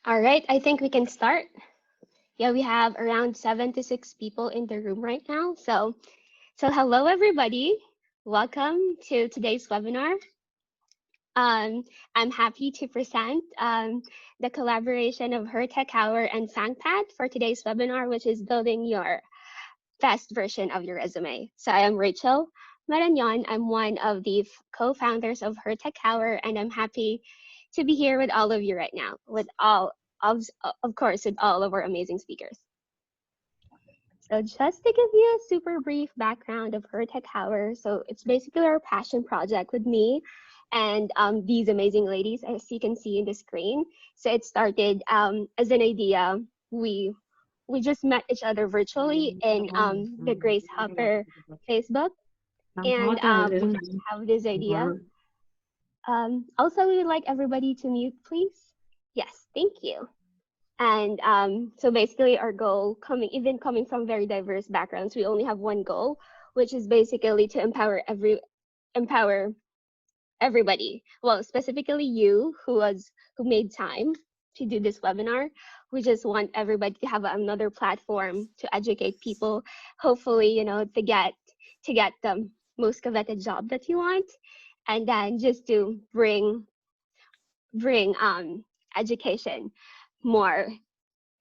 All right, I think we can start. Yeah, we have around 7 to 6 people in the room right now. So hello everybody. Welcome to today's webinar. I'm happy to present the collaboration of Tech Hour and FAANGPath for today's webinar, which is building your best version of your resume. So I am Rachel Marañon. I'm one of the co-founders of Tech Hour, and I'm happy to be here with all of you right now, with all of course, with all of our amazing speakers. So just to give you a super brief background of Tech Hour, so it's basically our passion project with me and these amazing ladies, as you can see in the screen. So it started as an idea. We just met each other virtually in the Grace Hopper Facebook, and we just have this idea. Also, we would like everybody to mute, please. Yes, thank you. And so basically our goal, even coming from very diverse backgrounds, we only have one goal, which is basically to empower everybody. Well, specifically you who made time to do this webinar. We just want everybody to have another platform to educate people, hopefully, to get the most coveted job that you want, and then just to bring education more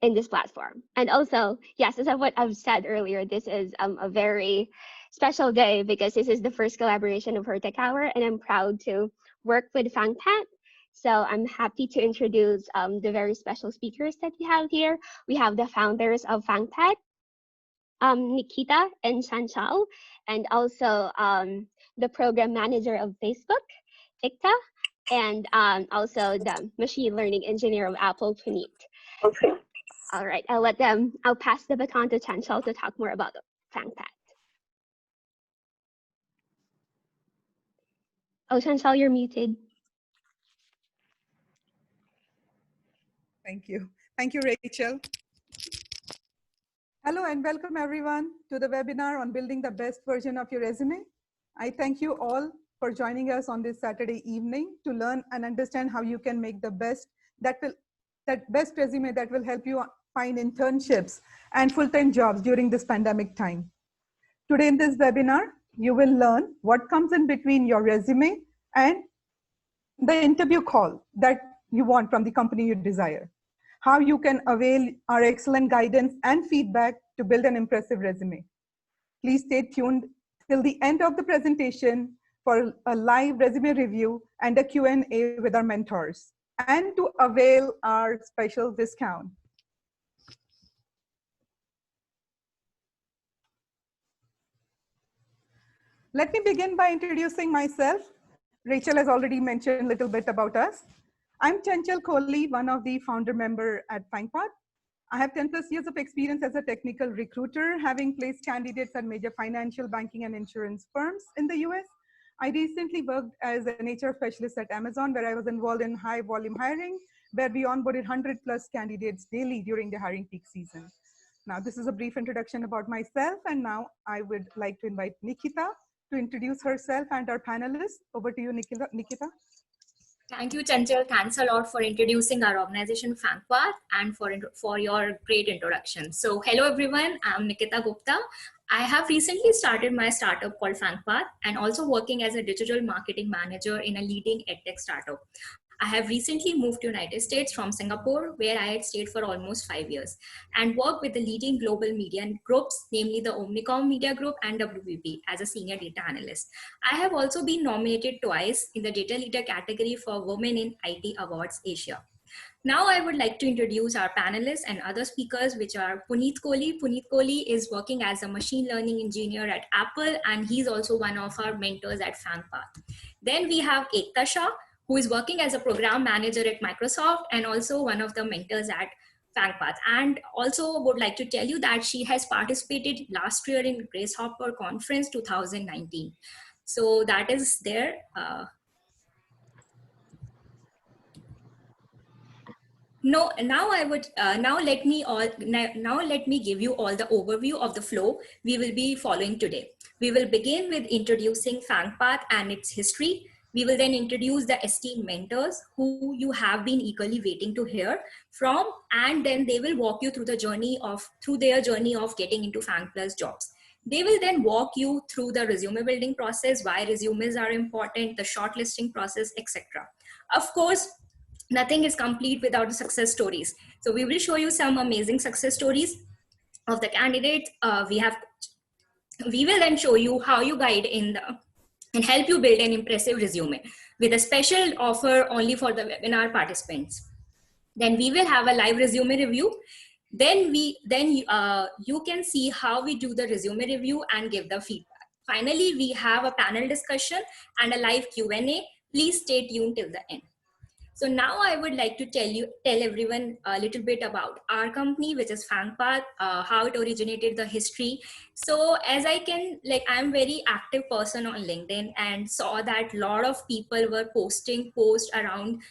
in this platform. And also, yes, as what I've said earlier, this is a very special day because this is the first collaboration of Tech Hour, and I'm proud to work with FAANGPath. So I'm happy to introduce the very special speakers that we have here. We have the founders of FAANGPath, Nikita and Chanchal, and also the program manager of Facebook, Ikta, and also the machine learning engineer of Apple, Puneet. Okay. All right, I'll pass the baton to Chanchal to talk more about the FAANGPath. Oh, Chanchal, you're muted. Thank you. Thank you, Rachel. Hello and welcome everyone to the webinar on building the best version of your resume. I thank you all for joining us on this Saturday evening to learn and understand how you can make the best best resume that will help you find internships and full-time jobs during this pandemic time. Today in this webinar, you will learn what comes in between your resume and the interview call that you want from the company you desire, how you can avail our excellent guidance and feedback to build an impressive resume. Please stay tuned till the end of the presentation for a live resume review and a Q&A with our mentors, and to avail our special discount. Let me begin by introducing myself. Rachel has already mentioned a little bit about us. I'm Chanchal Kohli, one of the founder member at FAANGPath. I have 10+ years of experience as a technical recruiter, having placed candidates at major financial, banking, and insurance firms in the US. I recently worked as an HR specialist at Amazon, where I was involved in high volume hiring, where we onboarded 100+ candidates daily during the hiring peak season. Now, this is a brief introduction about myself, and now I would like to invite Nikita to introduce herself and our panelists. Over to you, Nikita. Thank you, Chanchal. Thanks a lot for introducing our organization, FAANGPath, and for your great introduction. So hello, everyone. I'm Nikita Gupta. I have recently started my startup called FAANGPath and also working as a digital marketing manager in a leading edtech startup. I have recently moved to United States from Singapore, where I had stayed for almost 5 years, and worked with the leading global media groups, namely the Omnicom Media Group and WPP, as a senior data analyst. I have also been nominated twice in the data leader category for Women in IT Awards Asia. Now I would like to introduce our panelists and other speakers, which are Puneet Kohli. Puneet Kohli is working as a machine learning engineer at Apple, and he's also one of our mentors at FAANGPath. Then we have Ekta Shah, who is working as a program manager at Microsoft and also one of the mentors at FAANGPath. And also would like to tell you that she has participated last year in Grace Hopper Conference 2019. So that is there. Now let me give you all the overview of the flow we will be following today. We will begin with introducing FAANGPath and its history. We will then introduce the esteemed mentors who you have been eagerly waiting to hear from, and then they will walk you through their journey of getting into FAANG Plus jobs. They will then walk you through the resume building process, why resumes are important, the shortlisting process, etc. Of course, nothing is complete without the success stories. So we will show you some amazing success stories of the candidates. We will then show you how you guide and help you build an impressive resume with a special offer only for the webinar participants. Then we will have a live resume review. Then you can see how we do the resume review and give the feedback. Finally, we have a panel discussion and a live Q&A. Please stay tuned till the end. So now I would like to tell everyone a little bit about our company, which is FAANGPath, how it originated, the history. So as I'm very active person on LinkedIn and saw that a lot of people were posting posts around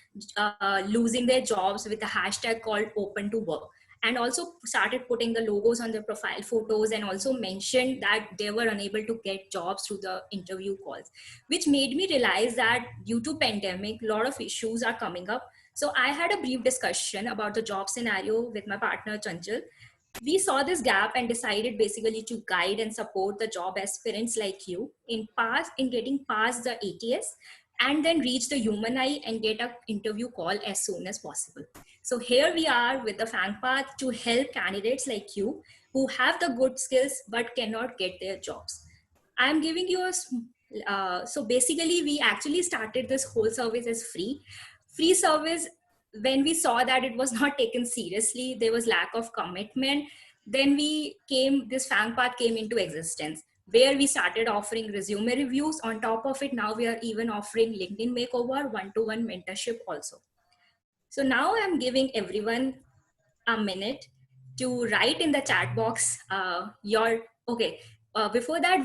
losing their jobs with a hashtag called open to work. And also started putting the logos on their profile photos, and also mentioned that they were unable to get jobs through the interview calls, which made me realize that due to pandemic, a lot of issues are coming up. So I had a brief discussion about the job scenario with my partner Chanchal. We saw this gap and decided basically to guide and support the job aspirants like you in getting past the ATS and then reach the human eye and get an interview call as soon as possible. So here we are with the FAANGPath to help candidates like you who have the good skills but cannot get their jobs. I'm giving you so basically we actually started this whole service as free service. When we saw that it was not taken seriously, there was lack of commitment, then this FAANGPath came into existence, where we started offering resume reviews. On top of it, now we are even offering LinkedIn makeover, one-to-one mentorship also. So now I'm giving everyone a minute to write in the chat box before that,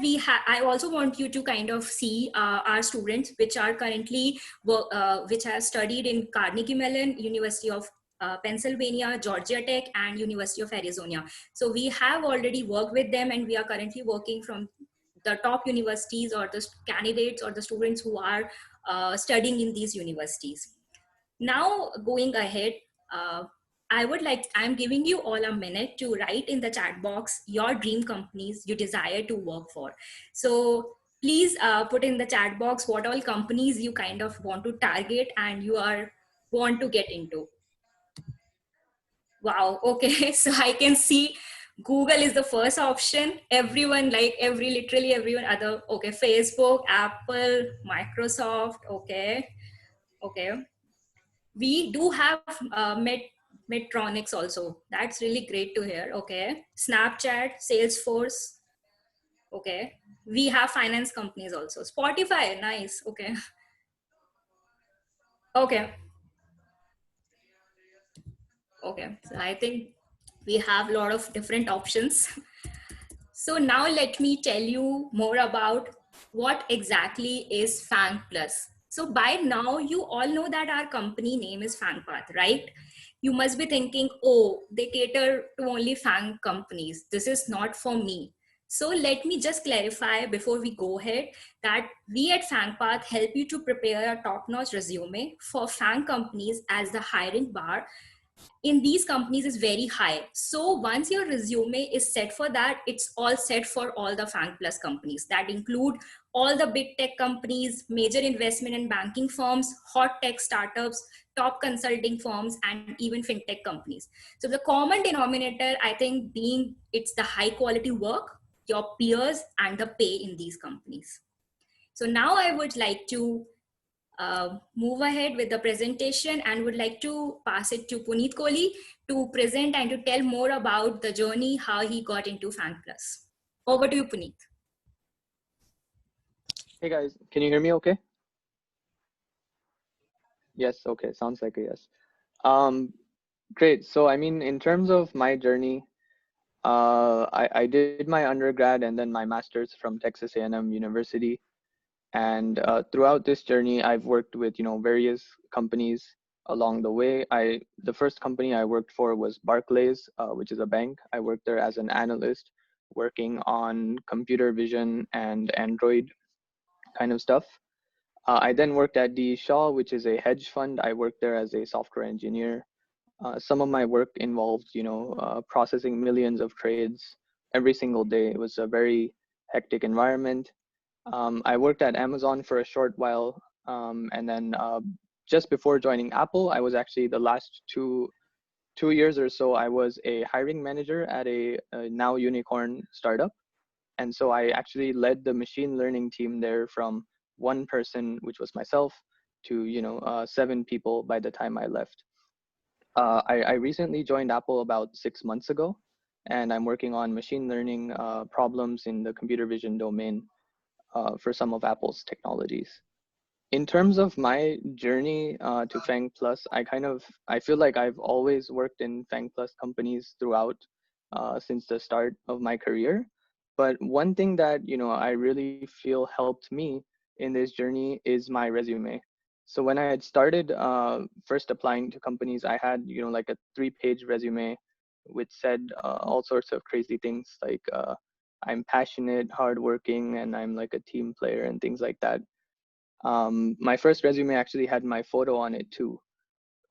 I also want you to kind of see our students, which are currently which have studied in Carnegie Mellon, University of Pennsylvania, Georgia Tech, and University of Arizona. So we have already worked with them, and we are currently working from the top universities, or the candidates or the students who are studying in these universities. Now going ahead, I'm giving you all a minute to write in the chat box your dream companies you desire to work for. So please put in the chat box what all companies you kind of want to target and want to get into. Wow, okay, so I can see Google is the first option. Everyone, literally everyone other, okay, Facebook, Apple, Microsoft, okay. We do have Medtronics also. That's really great to hear. Okay. Snapchat, Salesforce. Okay. We have finance companies also. Spotify, nice. Okay. Okay. Okay. So I think we have a lot of different options. So now let me tell you more about what exactly is FAANG Plus. So by now you all know that our company name is FAANGPath, right? You must be thinking, oh, they cater to only FAANG companies. This is not for me. So let me just clarify before we go ahead that we at FAANGPath help you to prepare a top-notch resume for FAANG companies, as the hiring bar in these companies is very high. So once your resume is set for that, it's all set for all the FAANG Plus companies that include all the big tech companies, major investment and banking firms, hot tech startups, top consulting firms, and even fintech companies. So the common denominator, I think, being it's the high quality work, your peers, and the pay in these companies. So now I would like to move ahead with the presentation and would like to pass it to Puneet Kohli to present and to tell more about the journey, how he got into FAANG Plus. Over to you, Puneet. Hey guys, can you hear me okay? Yes, okay, sounds like a yes. Great, so I mean, in terms of my journey, I did my undergrad and then my master's from Texas A&M University. And throughout this journey, I've worked with, various companies along the way. The first company I worked for was Barclays, which is a bank. I worked there as an analyst, working on computer vision and Android kind of stuff. I then worked at D. Shaw, which is a hedge fund. I worked there as a software engineer. Some of my work involved, processing millions of trades every single day. It was a very hectic environment. I worked at Amazon for a short while, and then just before joining Apple, I was actually the last two years or so, I was a hiring manager at a now unicorn startup. And so I actually led the machine learning team there from one person, which was myself, to 7 people by the time I left. I recently joined Apple about 6 months ago, and I'm working on machine learning problems in the computer vision domain for some of Apple's technologies. In terms of my journey to FAANG Plus, I feel like I've always worked in FAANG Plus companies throughout since the start of my career. But one thing that I really feel helped me in this journey is my resume. So when I had started first applying to companies, I had like a 3-page resume which said all sorts of crazy things like I'm passionate, hardworking, and I'm like a team player and things like that. My first resume actually had my photo on it too.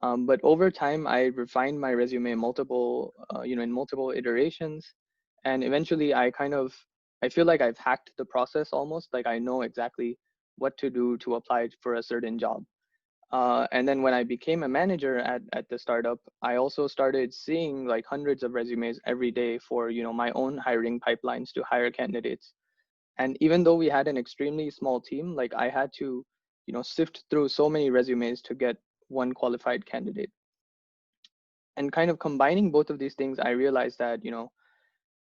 But over time, I refined my resume in multiple iterations, and eventually, I feel like I've hacked the process almost. Like I know exactly what to do to apply for a certain job. And then when I became a manager at the startup, I also started seeing like hundreds of resumes every day for my own hiring pipelines to hire candidates. And even though we had an extremely small team, like I had to sift through so many resumes to get one qualified candidate. And kind of combining both of these things, I realized that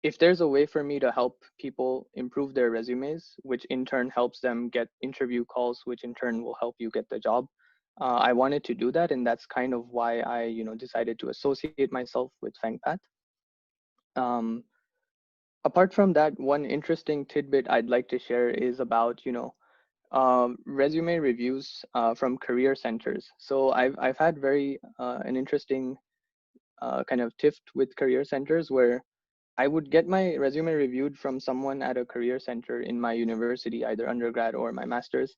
if there's a way for me to help people improve their resumes, which in turn helps them get interview calls, which in turn will help you get the job, I wanted to do that. And that's kind of why I decided to associate myself with FAANGPath. Apart from that, one interesting tidbit I'd like to share is about resume reviews from career centers. So I've had very an interesting kind of tiff with career centers where I would get my resume reviewed from someone at a career center in my university, either undergrad or my master's,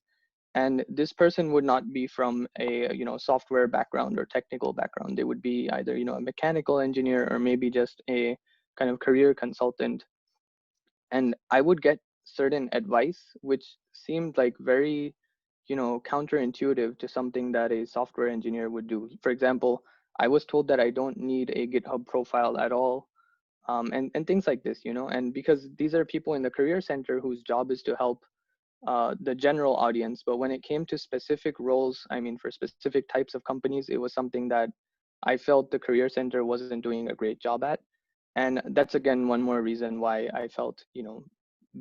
and this person would not be from a software background or technical background. They would be either a mechanical engineer or maybe just a kind of career consultant, and I would get certain advice which seemed like very counterintuitive to something that a software engineer would do. For example, I was told that I don't need a GitHub profile at all, and things like this, and because these are people in the career center whose job is to help the general audience, but when it came to specific roles, I mean for specific types of companies, it was something that I felt the career center wasn't doing a great job at. And that's again one more reason why I felt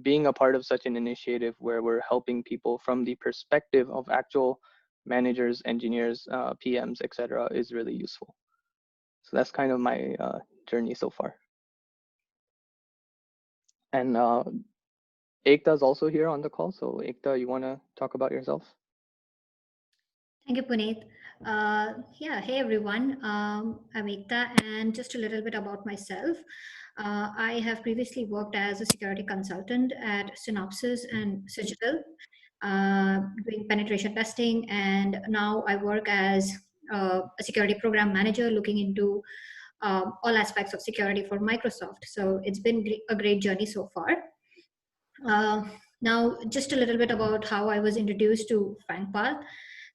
being a part of such an initiative where we're helping people from the perspective of actual managers, engineers, PMs, etc., is really useful. So that's kind of my journey so far. And Ekta is also here on the call. So Ekta, you want to talk about yourself? Thank you, Puneet. Yeah, hey everyone. I'm Ekta, and just a little bit about myself. I have previously worked as a security consultant at Synopsys and Cigital, doing penetration testing, and now I work as a security program manager looking into all aspects of security for Microsoft. So it's been a great journey so far. Now, just a little bit about how I was introduced to FAANGPath.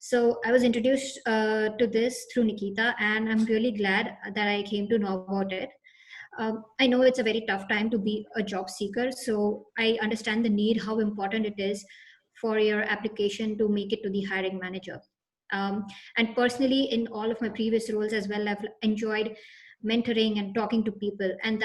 So I was introduced to this through Nikita, and I'm really glad that I came to know about it. I know it's a very tough time to be a job seeker, so I understand the need, how important it is for your application to make it to the hiring manager. And personally, in all of my previous roles as well, I've enjoyed mentoring and talking to people, and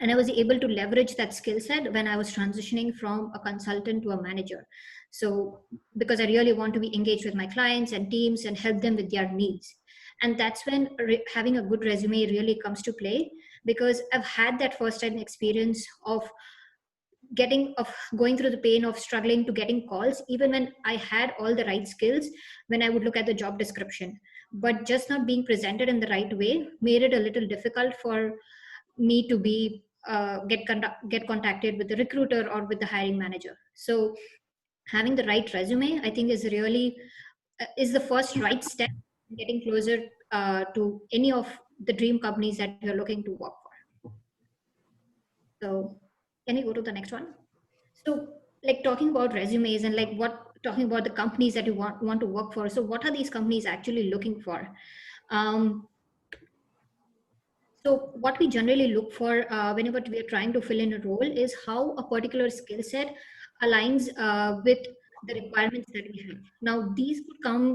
I was able to leverage that skill set when I was transitioning from a consultant to a manager. So because I really want to be engaged with my clients and teams and help them with their needs. And that's when having a good resume really comes to play, because I've had that first-hand experience of going through the pain of struggling to getting calls, even when I had all the right skills, when I would look at the job description, but just not being presented in the right way made it a little difficult for me to be get contacted with the recruiter or with the hiring manager. So having the right resume, I think, is really is the first right step in getting closer to any of the dream companies that you're looking to work for. So can you go to the next one? So like talking about resumes and like talking about the companies that you want to work for. So what are these companies actually looking for? Um, So what we generally look for whenever we are trying to fill in a role is how a particular skill set aligns with the requirements that we have. Now, these could come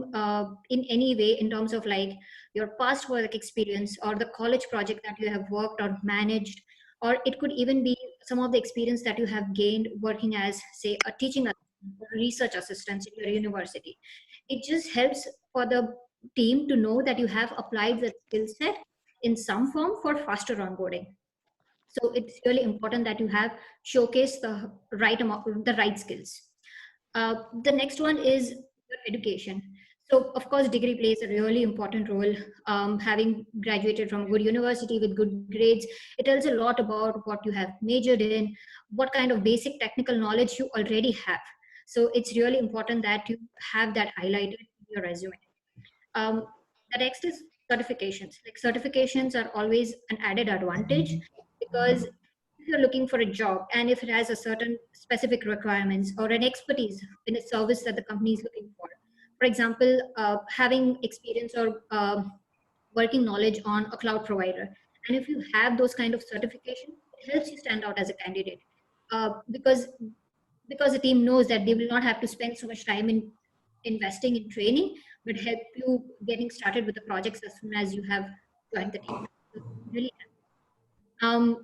in any way in terms of like your past work experience or the college project that you have worked or managed, or it could even be some of the experience that you have gained working as, say, a teaching assistant or research assistant in your university. It just helps for the team to know that you have applied that skill set in some form for faster onboarding. So it's really important that you have showcased the right amount, the right skills. The next one is your education. So of course, degree plays a really important role. Having graduated from a good university with good grades, it tells a lot about what you have majored in, what kind of basic technical knowledge you already have. So it's really important that you have that highlighted in your resume. um, the next is certifications. Like certifications are always an added advantage because if you're looking for a job and if it has a certain specific requirements or an expertise in a service that the company is looking for example, having experience or working knowledge on a cloud provider, and if you have those kind of certification, it helps you stand out as a candidate because the team knows that they will not have to spend so much time in investing in training, but help you getting started with the projects as soon as you have joined the team. So really,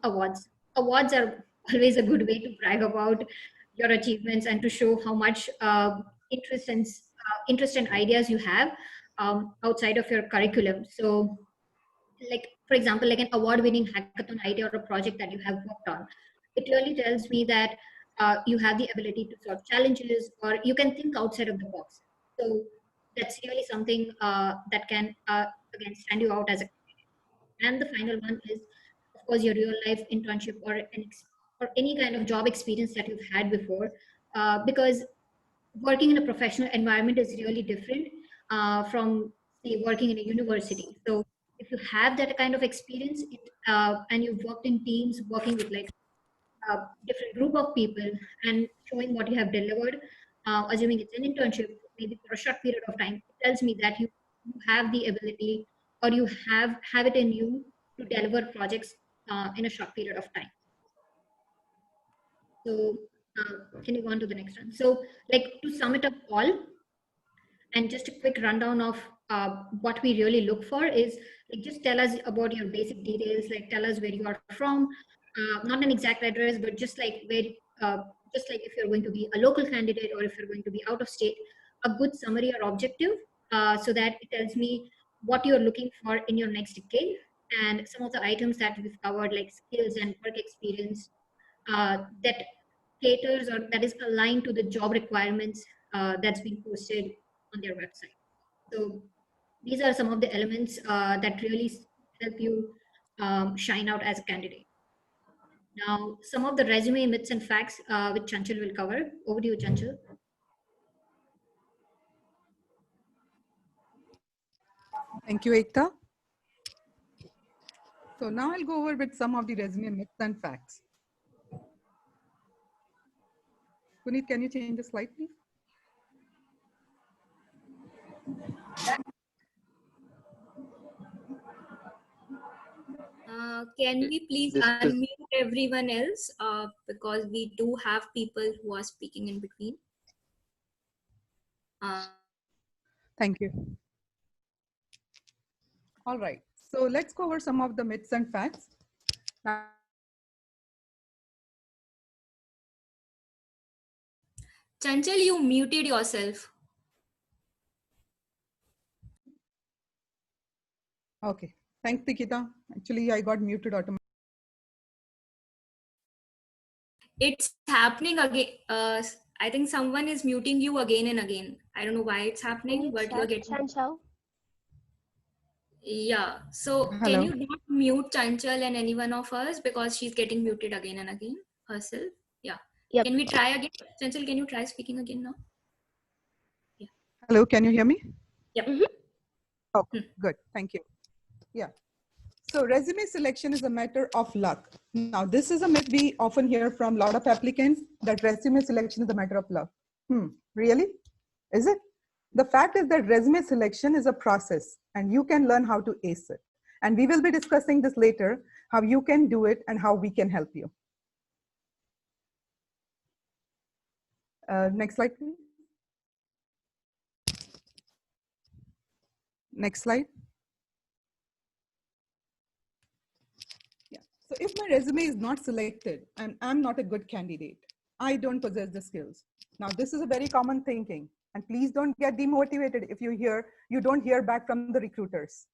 awards. Awards are always a good way to brag about your achievements and to show how much interest and ideas you have outside of your curriculum. So like for example, like an award-winning hackathon idea or a project that you have worked on, it really tells me that you have the ability to solve challenges or you can think outside of the box. So that's really something that can again stand you out as a. And the final one is of course your real life internship or or any kind of job experience that you've had before, because working in a professional environment is really different from say working in a university. So if you have that kind of experience and you've worked in teams working with like a different group of people and showing what you have delivered, assuming it's an internship maybe for a short period of time, it tells me that you have the ability or you have it in you to deliver projects in a short period of time. So can you go on to the next one? So like to sum it up all, and just a quick rundown of what we really look for is like just tell us about your basic details, like tell us where you are from, not an exact address, but just like where, just like if you're going to be a local candidate or if you're going to be out of state, a good summary or objective so that it tells me what you're looking for in your next decade and some of the items that we've covered like skills and work experience that caters or that is aligned to the job requirements that's been posted on their website. So these are some of the elements that really help you shine out as a candidate. Now, some of the resume myths and facts which Chanchal will cover. Over to you, Chanchal. Thank you, Ekta. So now I'll go over with some of the resume myths and facts. Puneet, can you change the slide, please? Can we please This is unmute everyone else because we do have people who are speaking in between. Thank you. All right. So let's go over some of the myths and facts. Chanchal, you muted yourself. Okay. Thanks, Nikita. Actually, I got muted automatically. It's happening again. I think someone is muting you again and again. I don't know why it's Can happening, you but check, you're getting. Chanchal? Yeah. So Hello. can you not mute Chanchal and any one of us because she's getting muted again and again herself? Yeah. Yep. Can we try again? Chanchal, can you try speaking again now? Hello, can you hear me? Yep. Mhm. Oh, good. Thank you. Yeah. So resume selection is a matter of luck. Now, this is a myth we often hear from a lot of applicants that resume selection is a matter of luck. Really? Is it? The fact is that resume selection is a process and you can learn how to ace it. And we will be discussing this later, how you can do it and how we can help you. Next slide, please. Next slide. Yeah. So if my resume is not selected and I'm not a good candidate, I don't possess the skills. Now, this is a very common thinking. And please don't get demotivated if you don't hear back from the recruiters.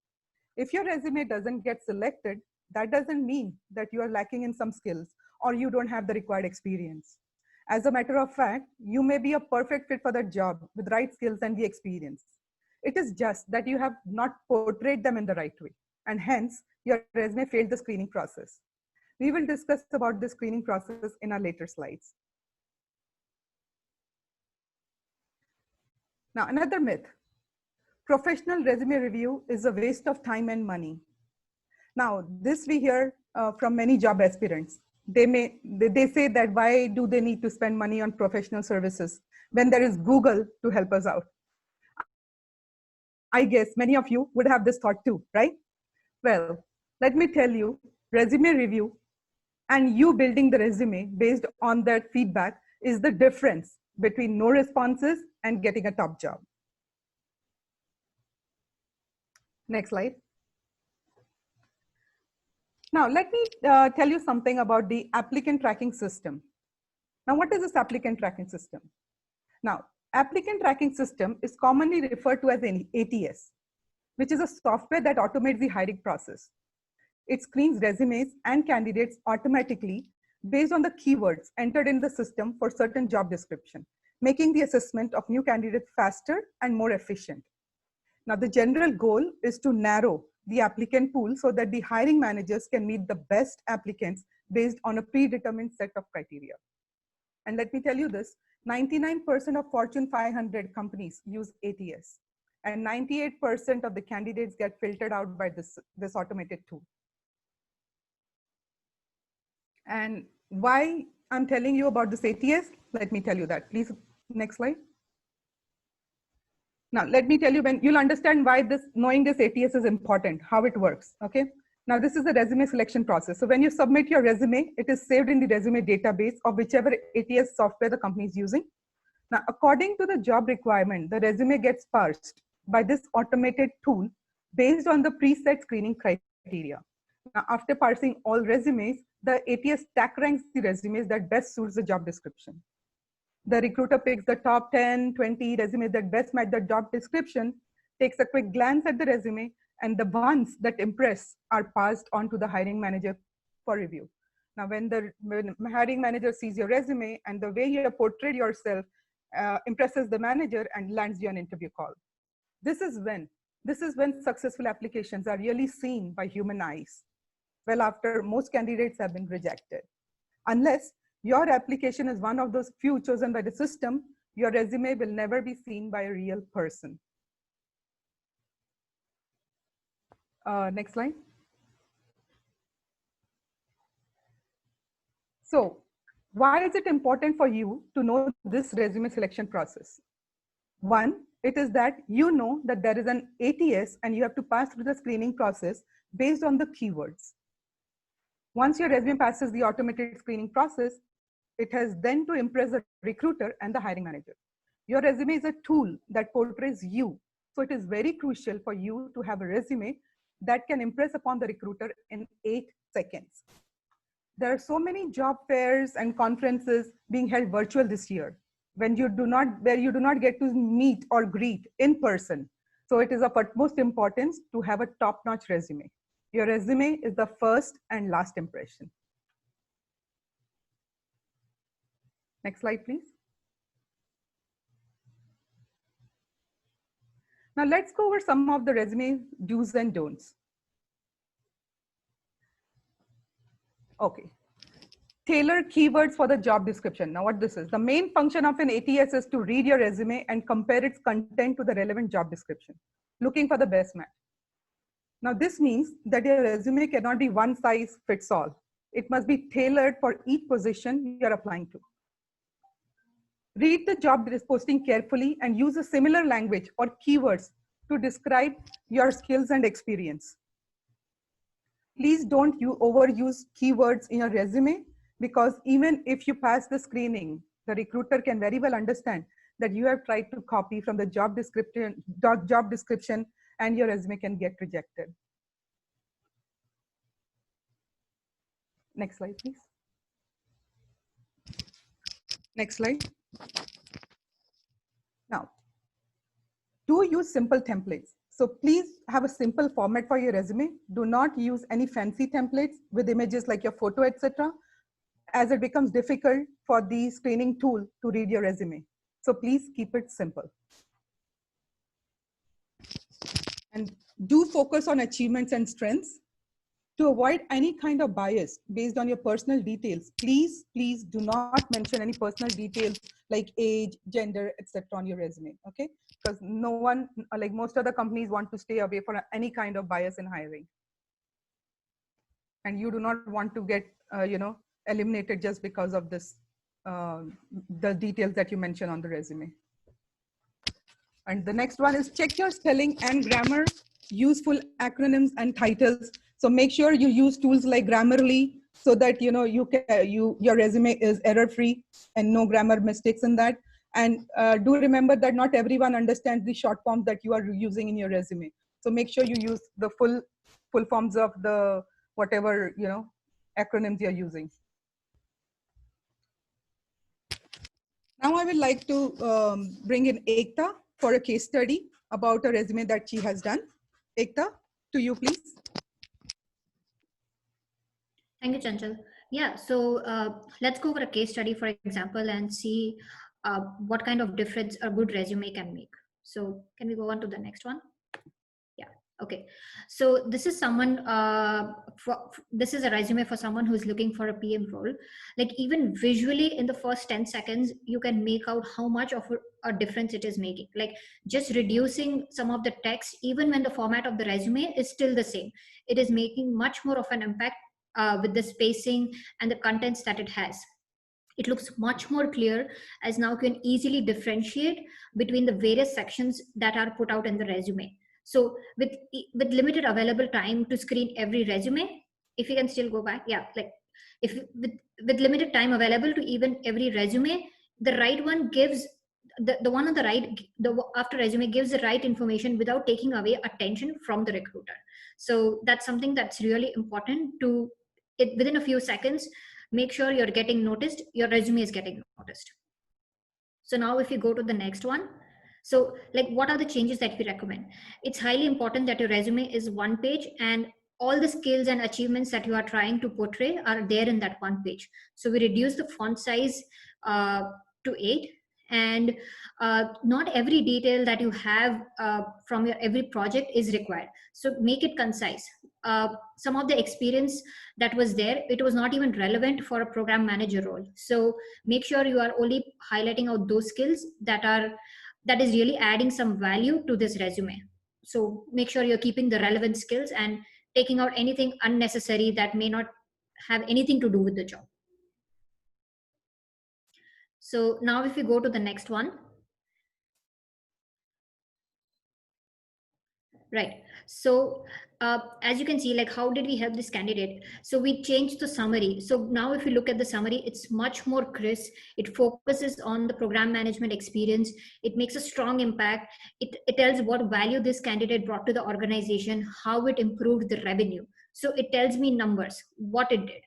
If your resume doesn't get selected, that doesn't mean that you are lacking in some skills or you don't have the required experience. As a matter of fact, you may be a perfect fit for that job with right skills and the experience. It is just that you have not portrayed them in the right way, and hence your resume failed the screening process. We will discuss about the screening process in our later slides. Now, another myth. Professional resume review is a waste of time and money. Now, this we hear from many job aspirants. They say that why do they need to spend money on professional services when there is Google to help us out? I guess many of you would have this thought too, right? Well, let me tell you, resume review and you building the resume based on that feedback is the difference between no responses and getting a top job. Next slide. Now, let me tell you something about the applicant tracking system. Now, what is this applicant tracking system? Now, applicant tracking system is commonly referred to as an ATS, which is a software that automates the hiring process. It screens resumes and candidates automatically based on the keywords entered in the system for certain job description, making the assessment of new candidates faster and more efficient. Now, the general goal is to narrow the applicant pool so that the hiring managers can meet the best applicants based on a predetermined set of criteria. And let me tell you this, 99% of Fortune 500 companies use ATS, and 98% of the candidates get filtered out by this automated tool. And why I'm telling you about this ATS, let me tell you that. Please, next slide. Now, let me tell you, when you'll understand why knowing this ATS is important, how it works, okay? Now, this is the resume selection process. So when you submit your resume, it is saved in the resume database of whichever ATS software the company is using. Now, according to the job requirement, the resume gets parsed by this automated tool based on the preset screening criteria. Now, after parsing all resumes, the ATS stack ranks the resumes that best suits the job description. The recruiter picks the top 10, 20 resumes that best match the job description, takes a quick glance at the resume, and the ones that impress are passed on to the hiring manager for review. Now, when the hiring manager sees your resume and the way you have portrayed yourself impresses the manager and lands you an interview call. This is when successful applications are really seen by human eyes. Well, after most candidates have been rejected. Unless your application is one of those few chosen by the system, your resume will never be seen by a real person. Next slide. So, why is it important for you to know this resume selection process? One, it is that you know that there is an ATS and you have to pass through the screening process based on the keywords. Once your resume passes the automated screening process, it has then to impress the recruiter and the hiring manager. Your resume is a tool that portrays you. So it is very crucial for you to have a resume that can impress upon the recruiter in 8 seconds. There are so many job fairs and conferences being held virtual this year where you do not get to meet or greet in person. So it is of utmost importance to have a top-notch resume. Your resume is the first and last impression. Next slide, please. Now let's go over some of the resume do's and don'ts. Okay. tailor keywords for the job description. Now what this is, the main function of an ATS is to read your resume and compare its content to the relevant job description, looking for the best match. Now this means that your resume cannot be one size fits all. It must be tailored for each position you're applying to. Read the job posting carefully and use a similar language or keywords to describe your skills and experience. Please don't overuse keywords in your resume, because even if you pass the screening, the recruiter can very well understand that you have tried to copy from the job description and your resume can get rejected. Next slide, please. Next slide. Now, do use simple templates. So please have a simple format for your resume. Do not use any fancy templates with images like your photo, etc., as it becomes difficult for the screening tool to read your resume. So please keep it simple. And do focus on achievements and strengths. To avoid any kind of bias based on your personal details, please do not mention any personal details like age, gender, etc. on your resume, okay? Because no one, like most other companies, want to stay away from any kind of bias in hiring. And you do not want to get, eliminated just because of this, the details that you mention on the resume. And the next one is check your spelling and grammar, useful acronyms and titles. So make sure you use tools like Grammarly so that your resume is error-free and no grammar mistakes in that. And do remember that not everyone understands the short forms that you are using in your resume. So make sure you use the full forms of the whatever acronyms you're using. Now I would like to bring in Ekta for a case study about a resume that she has done. Ekta, to you, please. Thank you, Chanchal. Yeah, so let's go over a case study, for example, and see what kind of difference a good resume can make. So can we go on to the next one? Yeah, okay. So this is someone, this is a resume for someone who's looking for a PM role. Like even visually in the first 10 seconds, you can make out how much of a difference it is making. Like just reducing some of the text, even when the format of the resume is still the same, it is making much more of an impact with the spacing and the contents that it has. It looks much more clear, as now can easily differentiate between the various sections that are put out in the resume. So with limited available time to screen every resume, if you can still go back, yeah, like if with limited time available to even every resume, the right one gives the one on the right, the after resume gives the right information without taking away attention from the recruiter. So that's something that's really important to within a few seconds, make sure you're getting noticed, your resume is getting noticed. So now if you go to the next one, so like what are the changes that we recommend? It's highly important that your resume is one page and all the skills and achievements that you are trying to portray are there in that one page. So we reduce the font size to 8, and not every detail that you have from your every project is required. So make it concise. Some of the experience that was there, it was not even relevant for a program manager role. So make sure you are only highlighting out those skills that is really adding some value to this resume. So make sure you're keeping the relevant skills and taking out anything unnecessary that may not have anything to do with the job. So now if we go to the next one. Right. So as you can see, like how did we help this candidate? So we changed the summary. So now if you look at the summary, it's much more crisp. It focuses on the program management experience. It makes a strong impact. It tells what value this candidate brought to the organization, how it improved the revenue. So it tells me numbers, what it did.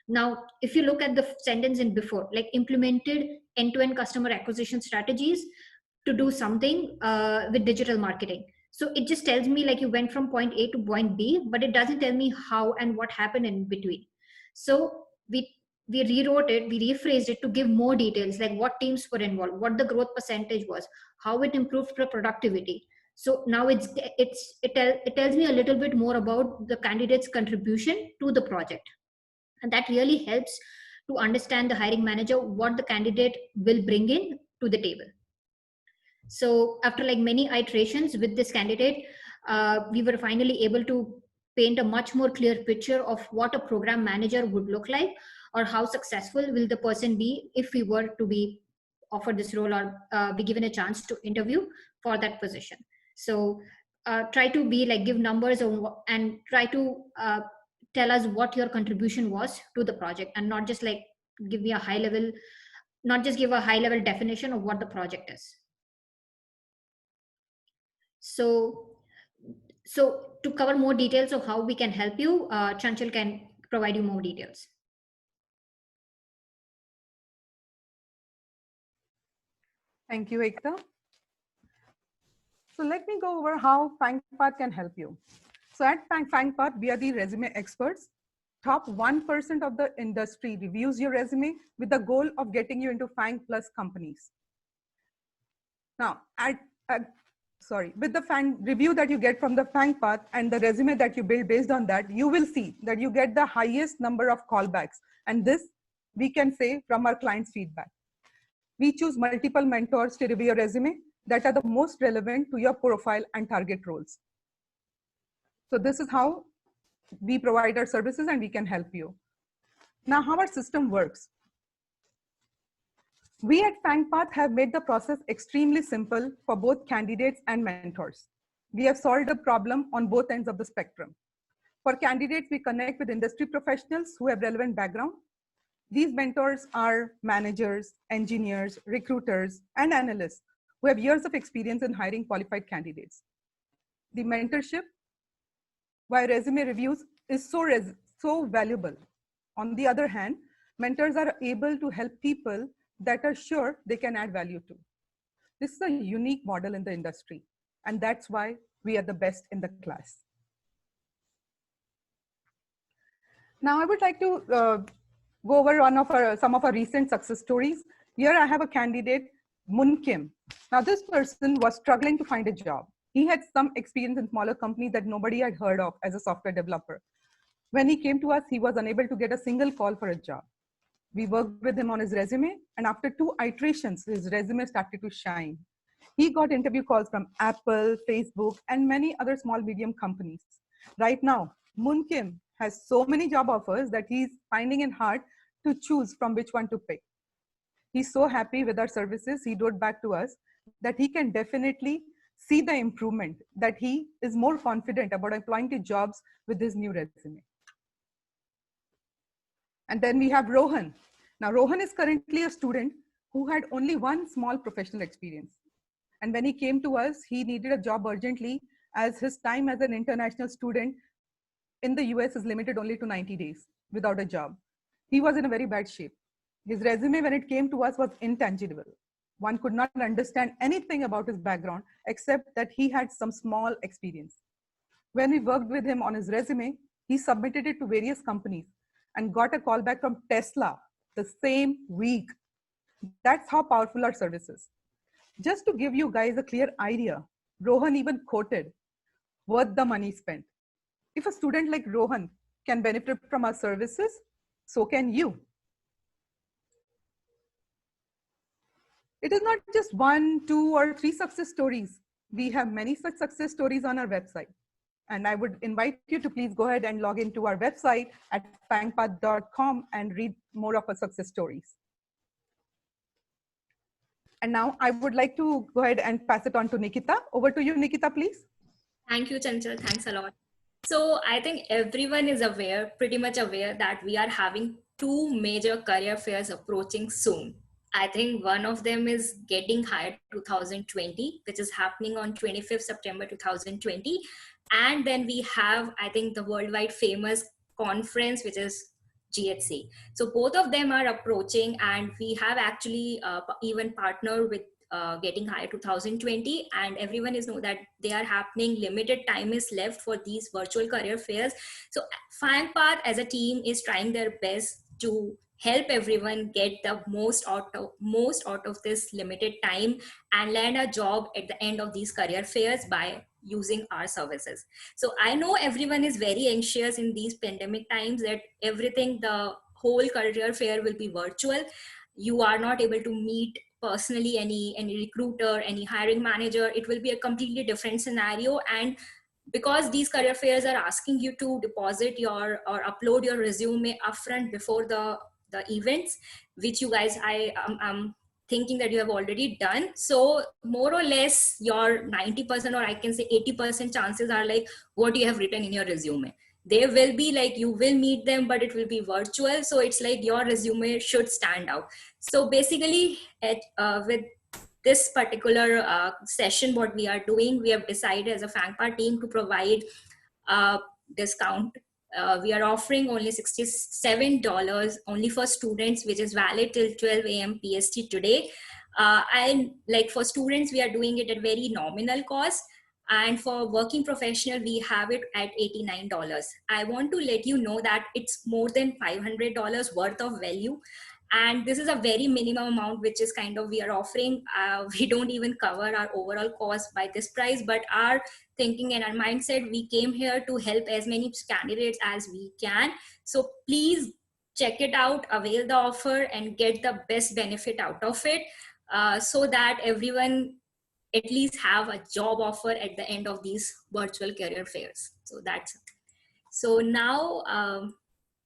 Now, if you look at the sentence in before, like implemented end-to-end customer acquisition strategies to do something with digital marketing. So it just tells me like you went from point A to point B, but it doesn't tell me how and what happened in between. So we rewrote it, we rephrased it to give more details, like what teams were involved, what the growth percentage was, how it improved the productivity. So now it tells me a little bit more about the candidate's contribution to the project. And that really helps to understand the hiring manager what the candidate will bring in to the table. So after like many iterations with this candidate, we were finally able to paint a much more clear picture of what a program manager would look like, or how successful will the person be if we were to be offered this role, or be given a chance to interview for that position. So try to be like, give numbers and try to tell us what your contribution was to the project, and not just like give me a high level, not just give a high level definition of what the project is. So to cover more details of how we can help you, Chanchal can provide you more details. Thank you, Ekta. So let me go over how FAANGPath can help you. So at FAANGPath, we are the resume experts. Top 1% of the industry reviews your resume with the goal of getting you into FAANG plus companies. Now, with the FAANG review that you get from the FAANGPath and the resume that you build based on that, you will see that you get the highest number of callbacks. And this we can say from our clients' feedback. We choose multiple mentors to review your resume that are the most relevant to your profile and target roles. So this is how we provide our services and we can help you. Now, how our system works. We at FAANGPath have made the process extremely simple for both candidates and mentors. We have solved a problem on both ends of the spectrum. For candidates, we connect with industry professionals who have relevant background. These mentors are managers, engineers, recruiters, and analysts who have years of experience in hiring qualified candidates. The mentorship via resume reviews is so valuable. On the other hand, mentors are able to help people that are sure they can add value to. This is a unique model in the industry, and that's why we are the best in the class. Now, I would like to go over some of our recent success stories. Here I have a candidate, Moon Kim. Now, this person was struggling to find a job. He had some experience in smaller companies that nobody had heard of as a software developer. When he came to us, he was unable to get a single call for a job. We worked with him on his resume, and after 2 iterations, his resume started to shine. He got interview calls from Apple, Facebook, and many other small, medium companies. Right now, Moon Kim has so many job offers that he's finding it hard to choose from which one to pick. He's so happy with our services, he wrote back to us that he can definitely see the improvement, that he is more confident about applying to jobs with his new resume. And then we have Rohan. Now, Rohan is currently a student who had only one small professional experience. And when he came to us, he needed a job urgently, as his time as an international student in the US is limited only to 90 days without a job. He was in a very bad shape. His resume, when it came to us, was intangible. One could not understand anything about his background except that he had some small experience. When we worked with him on his resume, he submitted it to various companies and got a call back from Tesla the same week. That's how powerful our service is. Just to give you guys a clear idea, Rohan even quoted, "Worth the money spent." If a student like Rohan can benefit from our services, so can you. It is not just 1, 2, or 3 success stories. We have many such success stories on our website. And I would invite you to please go ahead and log into our website at faangpath.com and read more of our success stories. And now I would like to go ahead and pass it on to Nikita. Over to you, Nikita, please. Thank you, Chanchal. Thanks a lot. So I think everyone is aware, pretty much aware, that we are having 2 major career fairs approaching soon. I think one of them is Getting Hired 2020, which is happening on 25th September 2020. And then we have, I think, the worldwide famous conference, which is GHC. So both of them are approaching, and we have actually even partnered with Getting Hired 2020, and everyone is know that they are happening. Limited time is left for these virtual career fairs. So FAANGPath as a team is trying their best to help everyone get the most out of this limited time and land a job at the end of these career fairs by using our services. So I know everyone is very anxious in these pandemic times that everything, the whole career fair will be virtual. You are not able to meet personally any recruiter, any hiring manager. It will be a completely different scenario. And because these career fairs are asking you to deposit your or upload your resume upfront before the events, which you guys I'm thinking that you have already done. So more or less your 90%, or I can say 80% chances are like what you have written in your resume. They will be like, you will meet them, but it will be virtual. So it's like your resume should stand out. So basically with this particular session, what we are doing, we have decided as a FAANGPath team to provide a discount. We are offering only $67 only for students, which is valid till 12 a.m. PST today. And like for students, we are doing it at very nominal cost. And for working professional, we have it at $89. I want to let you know that it's more than $500 worth of value. And this is a very minimum amount, which is kind of we are offering. We don't even cover our overall cost by this price, but our thinking and our mindset, we came here to help as many candidates as we can. So please check it out, avail the offer, and get the best benefit out of it, so that everyone at least have a job offer at the end of these virtual career fairs. So that's so now.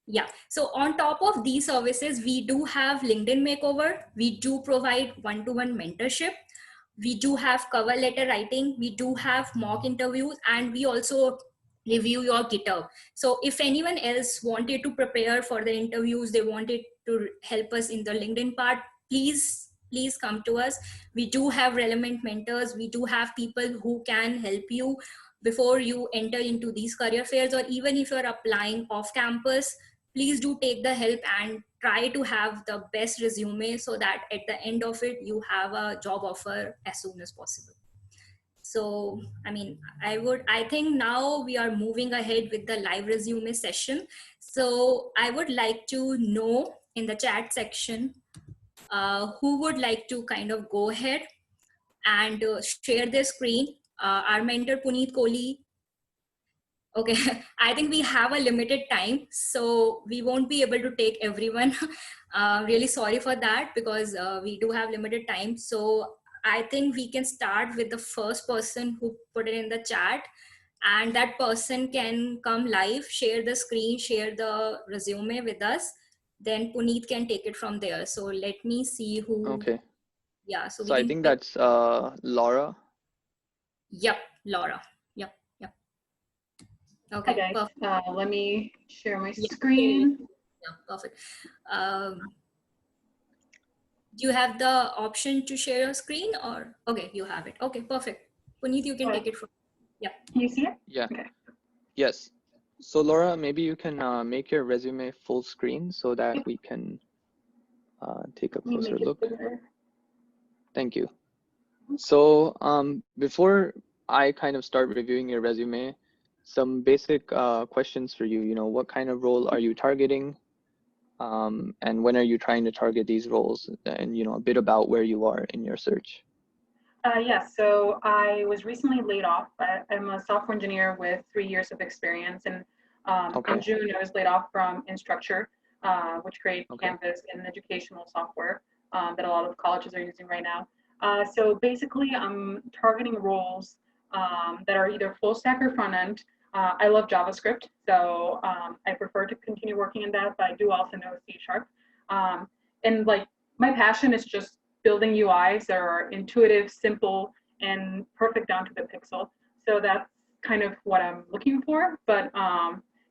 Yeah, so on top of these services, we do have LinkedIn Makeover. We do provide one-to-one mentorship. We do have cover letter writing. We do have mock interviews, and we also review your GitHub. So if anyone else wanted to prepare for the interviews, they wanted to help us in the LinkedIn part, please come to us. We do have relevant mentors. We do have people who can help you before you enter into these career fairs, or even if you're applying off campus, please do take the help and try to have the best resume so that at the end of it, you have a job offer as soon as possible. So, I mean, I think now we are moving ahead with the live resume session. So I would like to know in the chat section, who would like to kind of go ahead and share their screen. Our mentor, Puneet Kohli. Okay, I think we have a limited time, so we won't be able to take everyone. Really sorry for that, because we do have limited time. So I think we can start with the first person who put it in the chat, and that person can come live, share the screen, share the resume with us. Then Puneet can take it from there. So let me see who. Okay. Yeah, so So we I can think pick. that's Laura. Yep, Laura. Yep. Hi Okay, guys, perfect. let me share my Yeah, screen. yeah, perfect. Do you have the option to share your screen, or okay, you have it. Okay, perfect. Puneet, you can take it from. Yeah. You see it? Yeah. Okay. Yes. So Laura, maybe you can make your resume full screen so that we can take a Let me closer make it look. bigger. Thank you. So before I kind of start reviewing your resume, some basic questions for you. You know, what kind of role are you targeting? And when are you trying to target these roles? And, you know, a bit about where you are in your search. Yeah, so I was recently laid off. I'm a software engineer with 3 years of experience. And Okay. in June, I was laid off from Instructure, which creates Okay. Canvas and educational software that a lot of colleges are using right now. So basically, I'm targeting roles that are either full stack or front end. I love JavaScript, so I prefer to continue working in that, but I do also know C#. And like my passion is just building UIs that are intuitive, simple, and perfect down to the pixel. So that's kind of what I'm looking for. But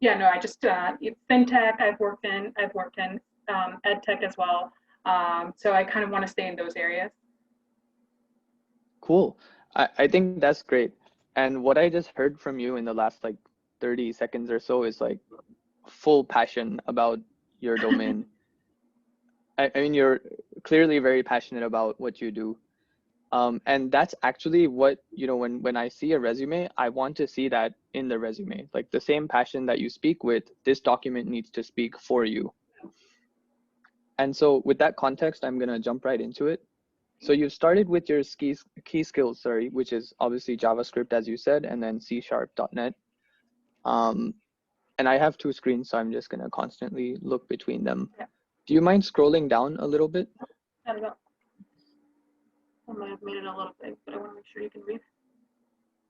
yeah, no, I just it's fintech. I've worked in ed tech as well. So I kind of want to stay in those areas. Cool. I think that's great. And what I just heard from you in the last like 30 seconds or so is like full passion about your domain. I mean, you're clearly very passionate about what you do. And that's actually what, you know, when I see a resume, I want to see that in the resume, like the same passion that you speak with, this document needs to speak for you. And so with that context, I'm going to jump right into it. So you've started with your key skills, which is obviously JavaScript, as you said, and then C#.NET. And I have two screens, so I'm just going to constantly look between them. Yeah. Do you mind scrolling down a little bit? There we go. I might have made it a little big, but I want to make sure you can read.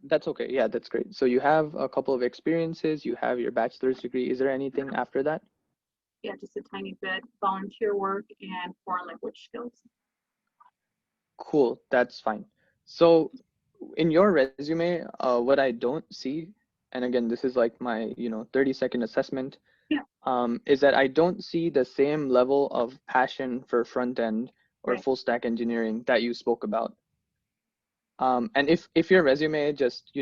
That's okay. Yeah, that's great. So you have a couple of experiences, you have your bachelor's degree. Is there anything after that? Yeah, just a tiny bit, volunteer work and foreign language skills. Cool, that's fine. So in your resume, what I don't see, and again, this is like my 30-second assessment, is that I don't see the same level of passion for front end or Right. full stack engineering that you spoke about. And if your resume just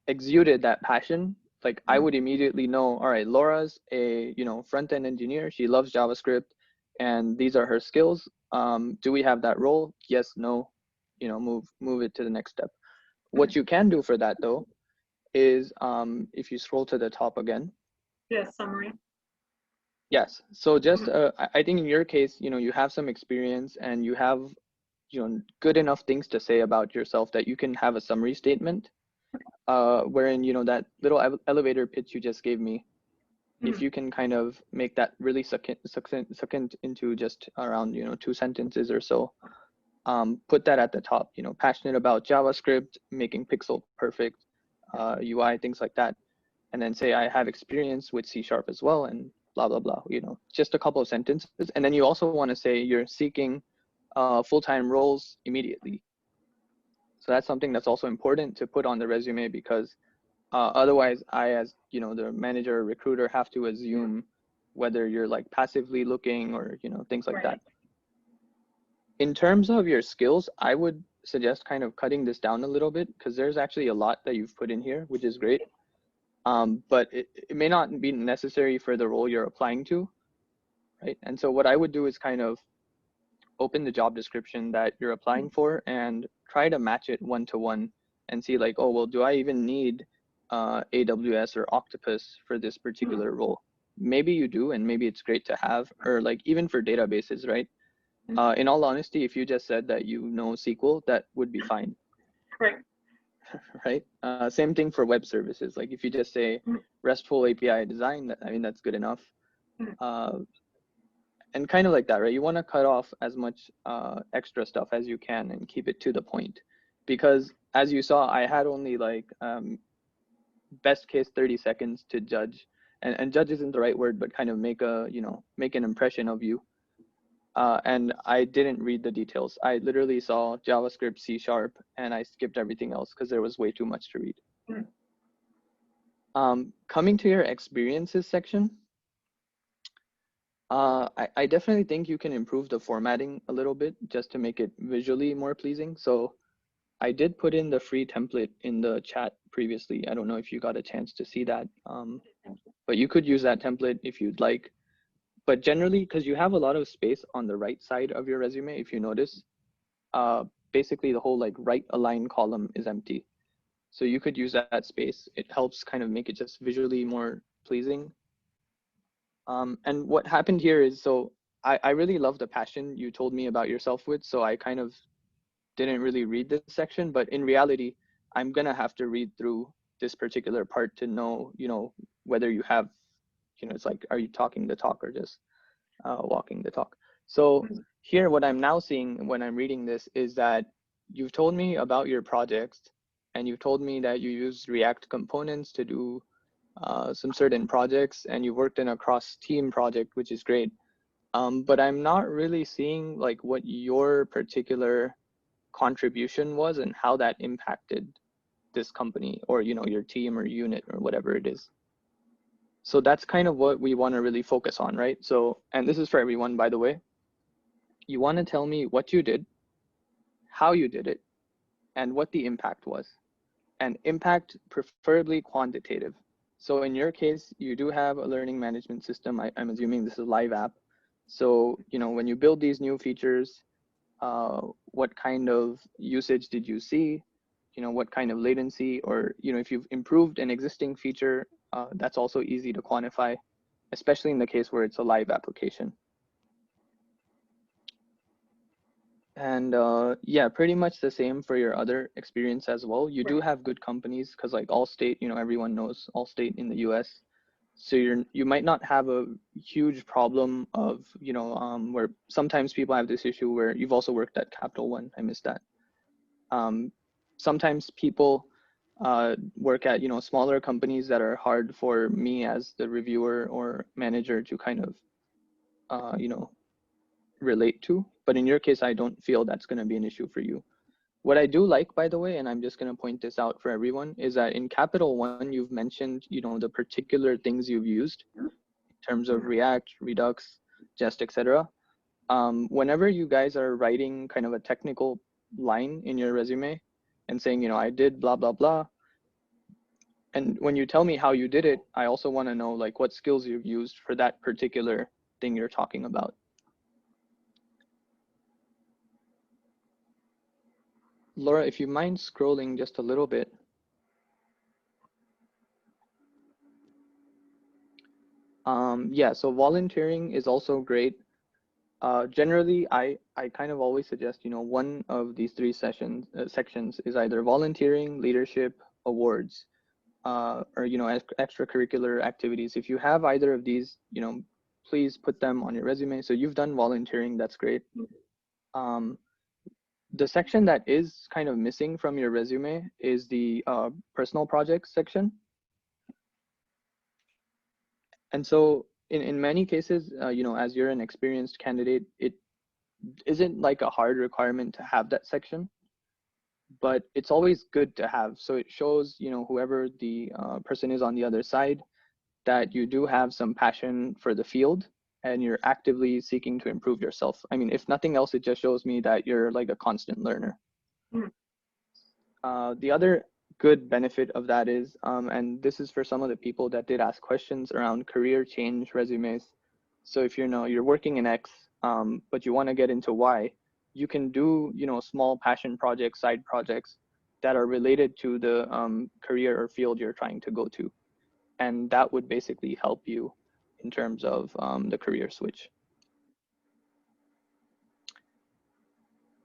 exuded that passion, like I would immediately know, all right, Laura's a front end engineer. She loves JavaScript, and these are her skills. Do we have that role? Yes, no. Move it to the next step. What you can do for that though is if you scroll to the top again. Yeah, summary. Yes. So just I think in your case, you have some experience and you have good enough things to say about yourself that you can have a summary statement. Wherein that little elevator pitch you just gave me, if you can kind of make that really succinct into just around 2 sentences or so, put that at the top. Passionate about JavaScript, making pixel perfect UI, things like that, and then say I have experience with C# as well, and blah blah blah. Just a couple of sentences, and then you also want to say you're seeking full-time roles immediately. So that's something that's also important to put on the resume, because otherwise I, as the manager or recruiter, have to assume whether you're like passively looking or things like that. In terms of your skills, I would suggest kind of cutting this down a little bit, because there's actually a lot that you've put in here, which is great. But it may not be necessary for the role you're applying to, right? And so what I would do is kind of open the job description that you're applying for and try to match it one-to-one and see like, oh, well, do I even need AWS or Octopus for this particular role? Maybe you do, and maybe it's great to have, or like even for databases, right? In all honesty, if you just said that you know SQL, that would be fine. Right. Right? Same thing for web services. Like if you just say RESTful API design, I mean, that's good enough. And kind of like that, right? You want to cut off as much extra stuff as you can and keep it to the point. Because as you saw, I had only like best case 30 seconds to judge. And judge isn't the right word, but kind of make an impression of you. And I didn't read the details. I literally saw JavaScript, C#, and I skipped everything else because there was way too much to read. Coming to your experiences section, I definitely think you can improve the formatting a little bit just to make it visually more pleasing. So I did put in the free template in the chat previously. I don't know if you got a chance to see that, but you could use that template if you'd like. But generally, because you have a lot of space on the right side of your resume, if you notice, basically the whole like right align column is empty. So you could use that space. It helps kind of make it just visually more pleasing. And what happened here is, so I really love the passion you told me about yourself with, so I kind of didn't really read this section, but in reality, I'm gonna have to read through this particular part to know, whether you have, it's like, are you talking the talk or just walking the talk? So here, what I'm now seeing when I'm reading this is that you've told me about your projects, and you've told me that you use React components to do some certain projects, and you worked in a cross-team project, which is great. But I'm not really seeing like what your particular contribution was and how that impacted this company or your team or unit or whatever it is. So that's kind of what we want to really focus on, right? So, and this is for everyone, by the way. You want to tell me what you did, how you did it, and what the impact was. And impact preferably quantitative. So in your case, you do have a learning management system. I'm assuming this is a live app. So, when you build these new features, what kind of usage did you see? What kind of latency, or, if you've improved an existing feature, that's also easy to quantify, especially in the case where it's a live application. And yeah, pretty much the same for your other experience as well. You do have good companies, because like Allstate, everyone knows Allstate in the US. So you might not have a huge problem of, where sometimes people have this issue where you've also worked at Capital One. I missed that. Sometimes people work at, smaller companies that are hard for me as the reviewer or manager to kind of, relate to. But in your case, I don't feel that's going to be an issue for you. What I do like, by the way, and I'm just going to point this out for everyone, is that in Capital One, you've mentioned, the particular things you've used in terms of React, Redux, Jest, etc. Whenever you guys are writing kind of a technical line in your resume and saying, I did blah, blah, blah. And when you tell me how you did it, I also want to know like what skills you've used for that particular thing you're talking about. Laura, if you mind scrolling just a little bit. Yeah, so volunteering is also great. Generally, I kind of always suggest, one of these three sections is either volunteering, leadership, awards, or, extracurricular activities. If you have either of these, please put them on your resume. So you've done volunteering, that's great. The section that is kind of missing from your resume is the personal projects section. And so in many cases, as you're an experienced candidate, it isn't like a hard requirement to have that section, but it's always good to have. So it shows, whoever the person is on the other side, that you do have some passion for the field and you're actively seeking to improve yourself. I mean, if nothing else, it just shows me that you're like a constant learner. The other good benefit of that is, and this is for some of the people that did ask questions around career change resumes. So if you're working in X, but you want to get into Y, you can do, small passion projects, side projects that are related to the career or field you're trying to go to. And that would basically help you in terms of the career switch.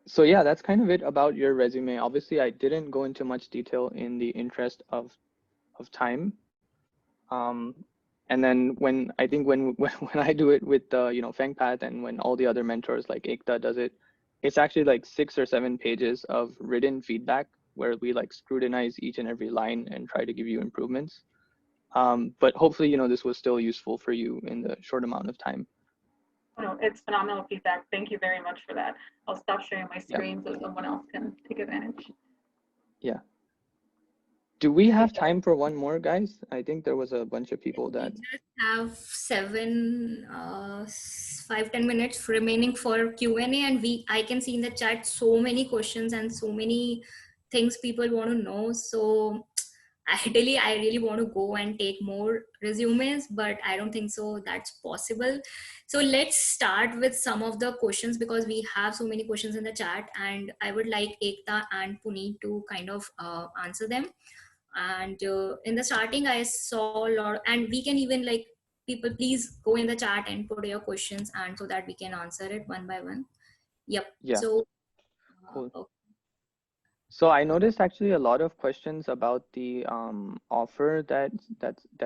So yeah, that's kind of it about your resume. Obviously, I didn't go into much detail in the interest of time. And then when I do it with FAANGPath, and when all the other mentors like Ekta does it, it's actually like 6 or 7 pages of written feedback where we like scrutinize each and every line and try to give you improvements. But hopefully, this was still useful for you in the short amount of time. No, it's phenomenal feedback. Thank you very much for that. I'll stop sharing my screen so someone else can take advantage. Yeah. Do we have time for one more, guys? I think there was a bunch of people that We just have 5-10 minutes remaining for Q&A, and I can see in the chat so many questions and so many things people want to know. So ideally, I really want to go and take more resumes, but I don't think so that's possible. So let's start with some of the questions, because we have so many questions in the chat, and I would like Ekta and Puneet to kind of answer them. And in the starting, I saw a lot, and we can even like, people please go in the chat and put your questions, and so that we can answer it one by one. Yep. Yeah. So Cool. okay. So I noticed actually a lot of questions about the offer that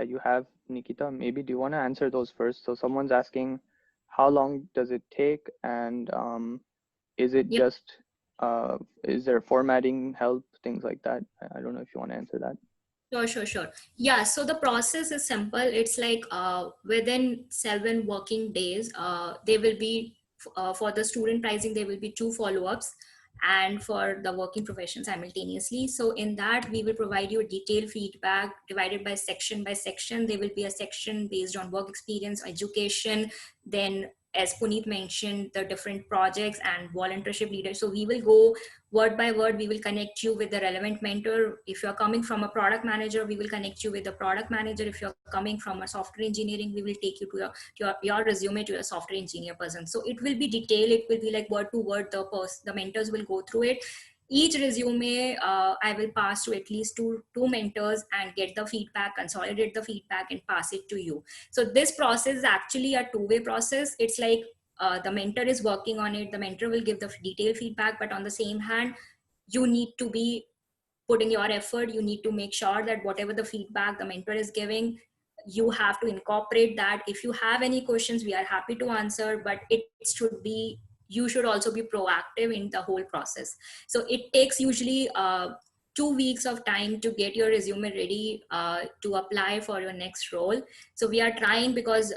you have, Nikita. Maybe do you want to answer those first? So someone's asking, how long does it take, and is it Yep. just is there formatting help, things like that? I don't know if you want to answer that. Sure. Yeah, so the process is simple. It's like within 7 working days, there will be, for the student pricing, there will be 2 follow-ups, and for the working profession simultaneously. So in that, we will provide you detailed feedback divided by section. There will be a section based on work experience, education, then as Puneet mentioned, the different projects and volunteership leaders. So we will go word by word. We will connect you with the relevant mentor. If you're coming from a product manager, we will connect you with the product manager. If you're coming from a software engineering, we will take you to your resume to a software engineer person. So it will be detailed. It will be like word to word. The mentors will go through it. Each resume, I will pass to at least two mentors and get the feedback, consolidate the feedback, and pass it to you. So this process is actually a 2-way process. It's like the mentor is working on it. The mentor will give the detailed feedback, but on the same hand, you need to be putting your effort. You need to make sure that whatever the feedback the mentor is giving, you have to incorporate that. If you have any questions, we are happy to answer, but it should be, you should also be proactive in the whole process. So it takes usually 2 weeks of time to get your resume ready to apply for your next role. So we are trying, because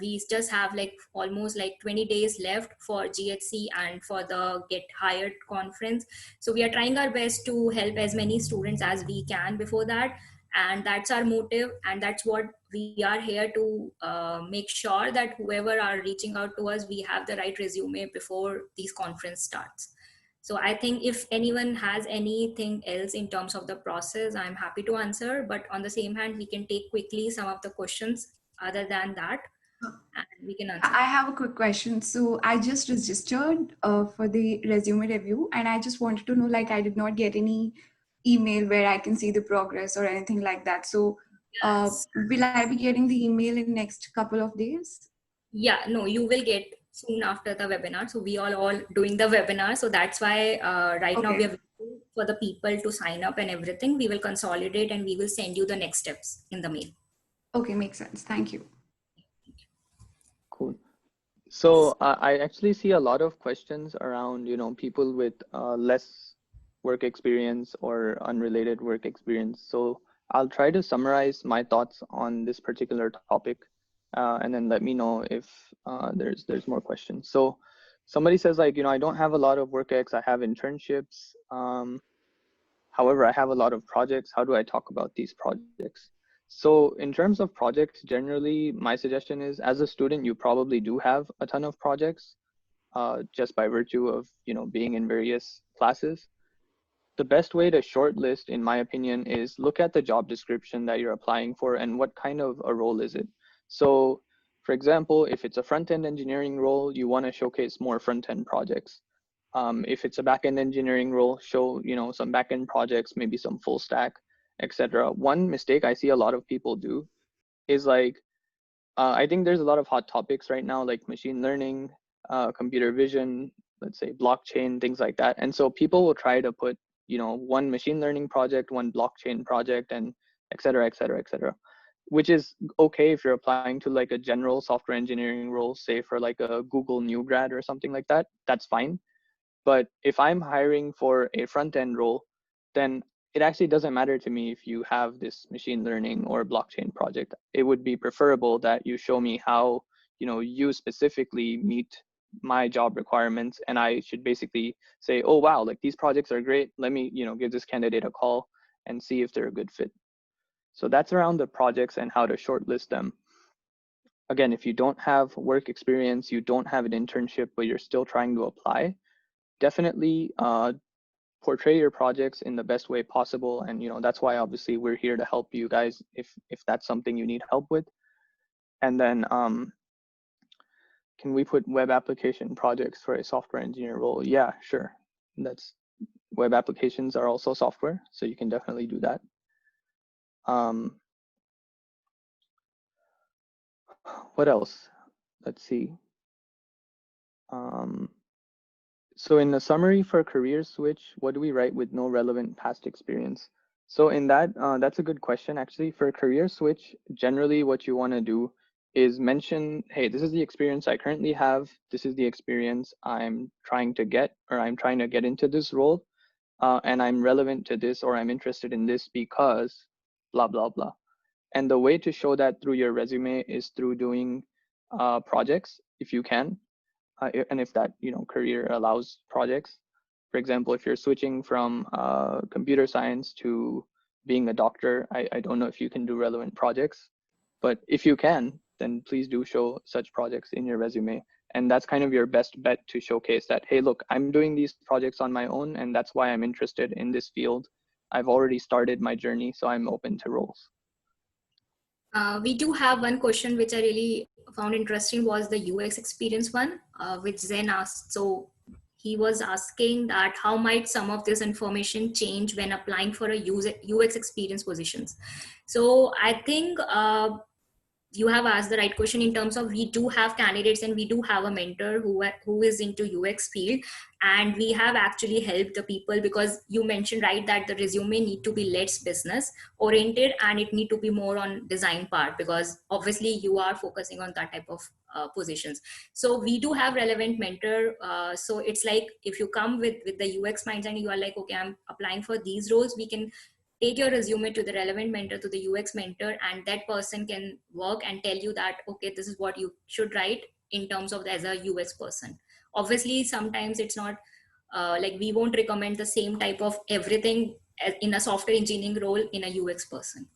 we just have like almost like 20 days left for GHC and for the Get Hired conference. So we are trying our best to help as many students as we can before that. And that's our motive, and that's what we are here to make sure that whoever are reaching out to us, we have the right resume before this conference starts. So I think if anyone has anything else in terms of the process, I'm happy to answer, but on the same hand, we can take quickly some of the questions other than that, and we can answer. I have a quick question. So I just registered for the resume review, and I just wanted to know, like, I did not get any email where I can see the progress or anything like that. So Yes. will I be getting the email in next couple of days? Yeah, no, you will get soon after the webinar. So we are all doing the webinar. So that's why right now we are waiting for the people to sign up and everything. We will consolidate and we will send you the next steps in the mail. Okay, makes sense. Thank you. Cool. So I actually see a lot of questions around, people with less work experience or unrelated work experience. So I'll try to summarize my thoughts on this particular topic, and then let me know if there's more questions. So somebody says, like, I don't have a lot of work ex. I have internships. However, I have a lot of projects. How do I talk about these projects? So in terms of projects, generally, my suggestion is, as a student, you probably do have a ton of projects, just by virtue of, being in various classes. The best way to shortlist, in my opinion, is look at the job description that you're applying for and what kind of a role is it. So for example, if it's a front-end engineering role, you want to showcase more front-end projects. If it's a back-end engineering role, show, some back-end projects, maybe some full stack, etc. One mistake I see a lot of people do is, like, I think there's a lot of hot topics right now, like machine learning, computer vision, let's say blockchain, things like that. And so people will try to put, one machine learning project, one blockchain project, and et cetera, et cetera, et cetera, which is okay if you're applying to like a general software engineering role, say for like a Google new grad or something like that, that's fine. But if I'm hiring for a front-end role, then it actually doesn't matter to me if you have this machine learning or blockchain project. It would be preferable that you show me how, you specifically meet my job requirements, and I should basically say, oh, wow, like these projects are great. Let me, give this candidate a call and see if they're a good fit. So that's around the projects and how to shortlist them. Again, if you don't have work experience, you don't have an internship, but you're still trying to apply, definitely portray your projects in the best way possible. And that's why obviously we're here to help you guys if that's something you need help with. And then can we put web application projects for a software engineer role? Yeah, sure. That's, web applications are also software, so you can definitely do that. What else? Let's see. So in the summary for career switch, what do we write with no relevant past experience? So in that, that's a good question, actually. For career switch, generally what you want to do is mention, hey, this is the experience I currently have. This is the experience I'm trying to get, or I'm trying to get into this role. And I'm relevant to this, or I'm interested in this because blah, blah, blah. And the way to show that through your resume is through doing projects, if you can. And if that career allows projects. For example, if you're switching from computer science to being a doctor, I don't know if you can do relevant projects, but if you can, then please do show such projects in your resume. And that's kind of your best bet to showcase that, hey, look, I'm doing these projects on my own, and that's why I'm interested in this field. I've already started my journey, so I'm open to roles. We do have one question which I really found interesting, was the UX experience one, which Zen asked. So he was asking that how might some of this information change when applying for a UX experience positions. So I think you have asked the right question in terms of we do have candidates and we do have a mentor who is into UX field, and we have actually helped the people, because you mentioned right that the resume need to be less business oriented and it need to be more on design part, because obviously you are focusing on that type of positions. So we do have relevant mentor. So it's like if you come with the UX mindset and you are like, okay, I'm applying for these roles, we can take your resume to the relevant mentor, to the UX mentor, and that person can work and tell you that, okay, this is what you should write in terms of as a UX person. Obviously, sometimes it's not like we won't recommend the same type of everything in a software engineering role in a UX person.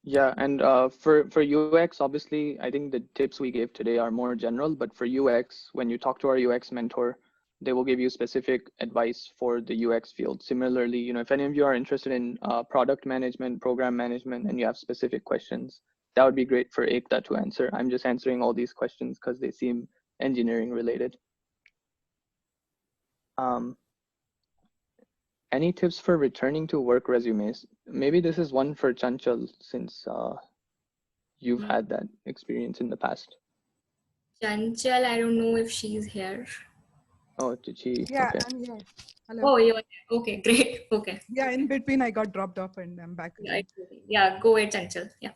Yeah, and for UX, obviously, I think the tips we gave today are more general, but for UX, when you talk to our UX mentor, they will give you specific advice for the UX field. Similarly, you know, if any of you are interested in product management, program management, and you have specific questions, that would be great for Ekta to answer. I'm just answering all these questions because they seem engineering related. Any tips for returning to work resumes? Maybe this is one for Chanchal, since you've had that experience in the past. Chanchal, I don't know if she's here. Oh, did she? Yeah, okay. I'm here. Hello. Oh, you're here. Okay, great. Okay. Yeah, in between I got dropped off and I'm back Yeah, again. yeah, go ahead, Chanchal. Yeah.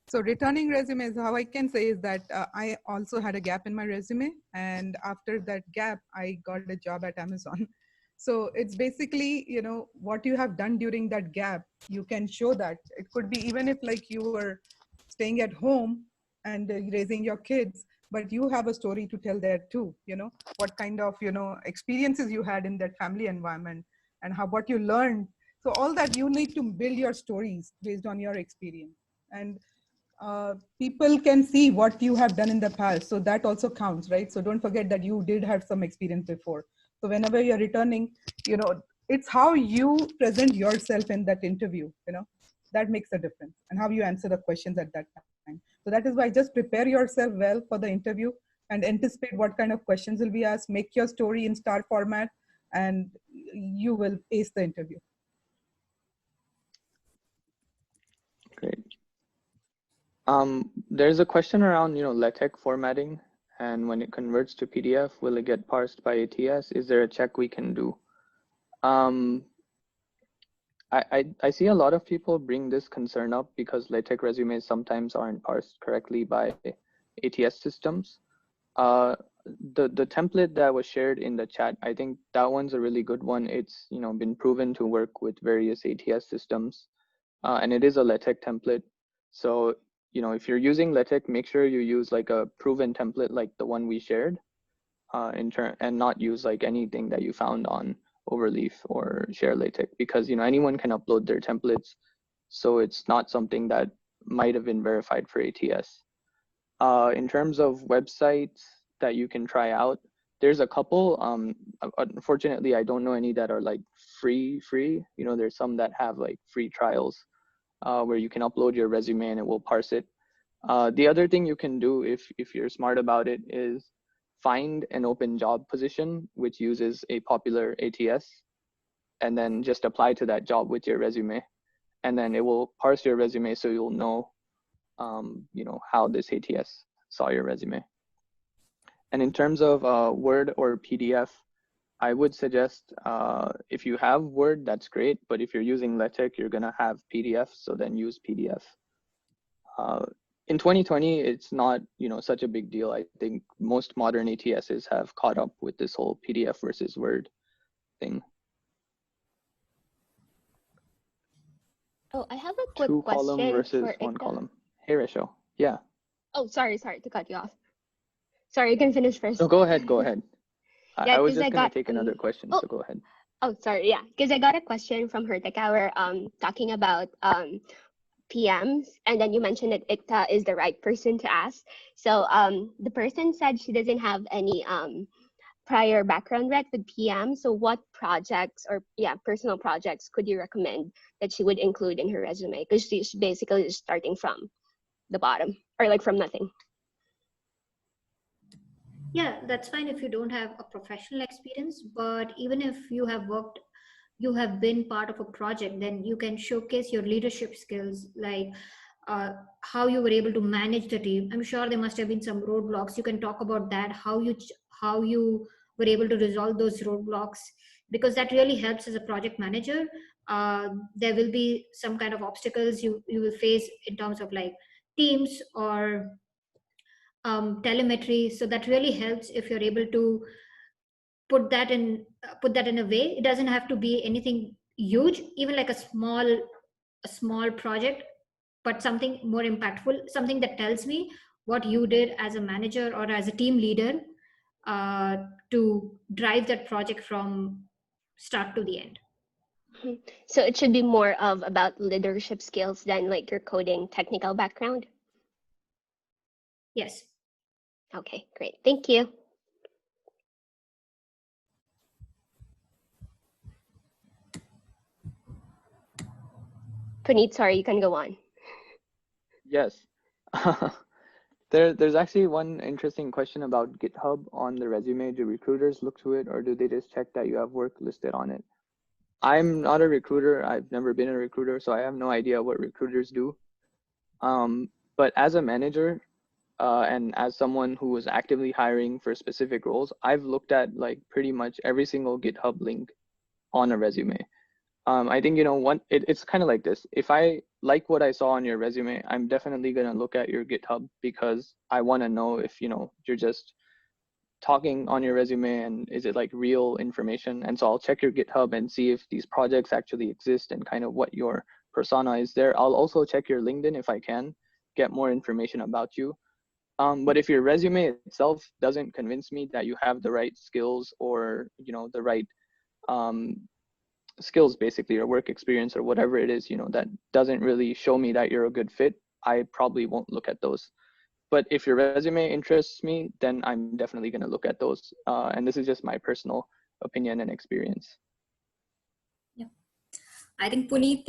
So returning resumes, how I can say is that I also had a gap in my resume, and after that gap, I got a job at Amazon. So it's basically, you know, what you have done during that gap, you can show that. It could be even if like you were staying at home and raising your kids, but you have a story to tell there too, you know, what kind of, you know, experiences you had in that family environment and how, what you learned. So all that you need to build your stories based on your experience. And people can see what you have done in the past. So that also counts, right? So don't forget that you did have some experience before. So whenever you're returning, you know, it's how you present yourself in that interview, you know, that makes a difference, and how you answer the questions at that time. So that is why just prepare yourself well for the interview and anticipate what kind of questions will be asked, make your story in star format, and you will ace the interview. Great. There's a question around, you know, LaTeX formatting, and when it converts to PDF, will it get parsed by ATS? Is there a check we can do? I see a lot of people bring this concern up because LaTeX resumes sometimes aren't parsed correctly by ATS systems. The template that was shared in the chat, I think that one's a really good one. It's, you know, been proven to work with various ATS systems, and it is a LaTeX template. So, you know, if you're using LaTeX, make sure you use like a proven template like the one we shared, and not use like anything that you found on Overleaf or Share LaTeX, because, you know, anyone can upload their templates. So it's not something that might have been verified for ATS. In terms of websites that you can try out, there's a couple. Unfortunately, I don't know any that are like free. You know, there's some that have like free trials where you can upload your resume and it will parse it. The other thing you can do if you're smart about it is find an open job position which uses a popular ATS, and then just apply to that job with your resume, and then it will parse your resume so you'll know, you know, how this ATS saw your resume. And in terms of Word or PDF, I would suggest if you have Word, that's great, but if you're using LaTeX, you're gonna have PDF, so then use PDF. In 2020, it's not, you know, such a big deal. I think most modern ATSs have caught up with this whole PDF versus Word thing. Oh, I have a quick 2-column question versus for 1 Ika. column. Hey, Rachel. Yeah. Oh, sorry to cut you off. Sorry, you can finish first. No, go ahead. Yeah, I was 'cause just I gonna got take another question, so go ahead. Oh, sorry. Yeah, because I got a question from her Tech Hour talking about PMs, and then you mentioned that Ikta is the right person to ask. So the person said she doesn't have any prior background rec with PM. So what projects or personal projects could you recommend that she would include in her resume? Because she's basically just starting from the bottom, or like from nothing. Yeah, that's fine if you don't have a professional experience, but even if you have been part of a project, then you can showcase your leadership skills, like how you were able to manage the team. I'm sure there must have been some roadblocks. You can talk about that, how you were able to resolve those roadblocks, because that really helps as a project manager. There will be some kind of obstacles you will face in terms of like teams or telemetry. So that really helps if you're able to put that in a way. It doesn't have to be anything huge, even like a small project, but something more impactful, something that tells me what you did as a manager or as a team leader uh, to drive that project from start to the end. Mhm. So it should be more of about leadership skills than like your coding technical background. Yes. Okay, great. Thank you. Puneet, sorry, you can go on. Yes. There's actually one interesting question about GitHub on the resume. Do recruiters look to it, or do they just check that you have work listed on it? I'm not a recruiter. I've never been a recruiter, so I have no idea what recruiters do. But as a manager, and as someone who was actively hiring for specific roles, I've looked at like pretty much every single GitHub link on a resume. I think, you know, it's kind of like this. If I like what I saw on your resume, I'm definitely going to look at your GitHub because I want to know if, you know, you're just talking on your resume and is it like real information. And so I'll check your GitHub and see if these projects actually exist and kind of what your persona is there. I'll also check your LinkedIn if I can get more information about you. But if your resume itself doesn't convince me that you have the right skills or, you know, the right skills basically, or work experience or whatever it is, you know, that doesn't really show me that you're a good fit, I probably won't look at those. But if your resume interests me, then I'm definitely going to look at those. And this is just my personal opinion and experience. Yeah, I think Puneet,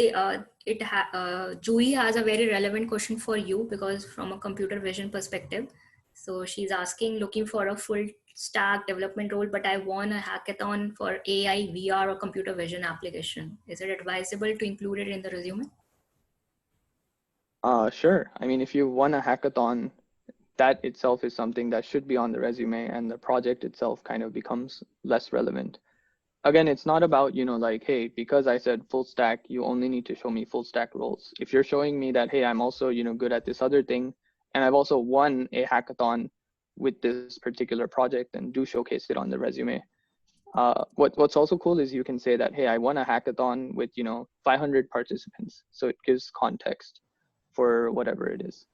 Juhi has a very relevant question for you because from a computer vision perspective. So she's asking, looking for a full stack development role, but I won a hackathon for AI, VR, or computer vision application. Is it advisable to include it in the resume? Sure. I mean, if you won a hackathon, that itself is something that should be on the resume, and the project itself kind of becomes less relevant. Again, it's not about, you know, like, hey, because I said full stack, you only need to show me full stack roles. If you're showing me that, hey, I'm also, you know, good at this other thing, and I've also won a hackathon with this particular project, then do showcase it on the resume. What's also cool is you can say that, hey, I won a hackathon with, you know, 500 participants. So it gives context for whatever it is.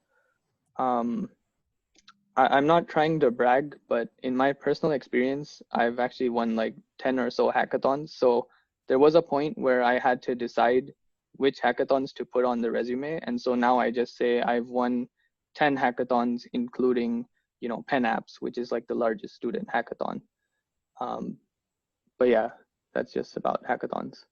I'm not trying to brag, but in my personal experience, I've actually won like 10 or so hackathons. So there was a point where I had to decide which hackathons to put on the resume. And so now I just say I've won 10 hackathons, including, you know, Pen Apps, which is like the largest student hackathon. But yeah, that's just about hackathons.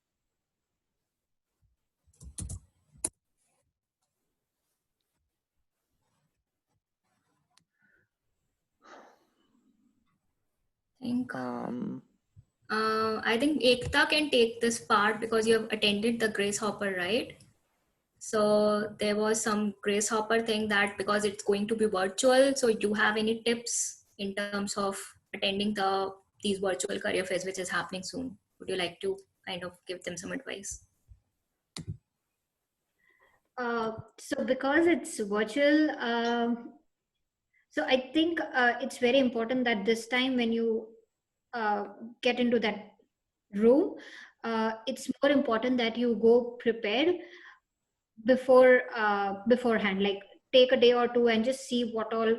I think Ekta can take this part because you have attended the Grace Hopper, right? So there was some Grace Hopper thing that because it's going to be virtual, so do you have any tips in terms of attending these virtual career fairs, which is happening soon? Would you like to kind of give them some advice? So because it's virtual, so I think it's very important that this time when you get into that room, it's more important that you go prepared beforehand. Like take a day or two and just see what all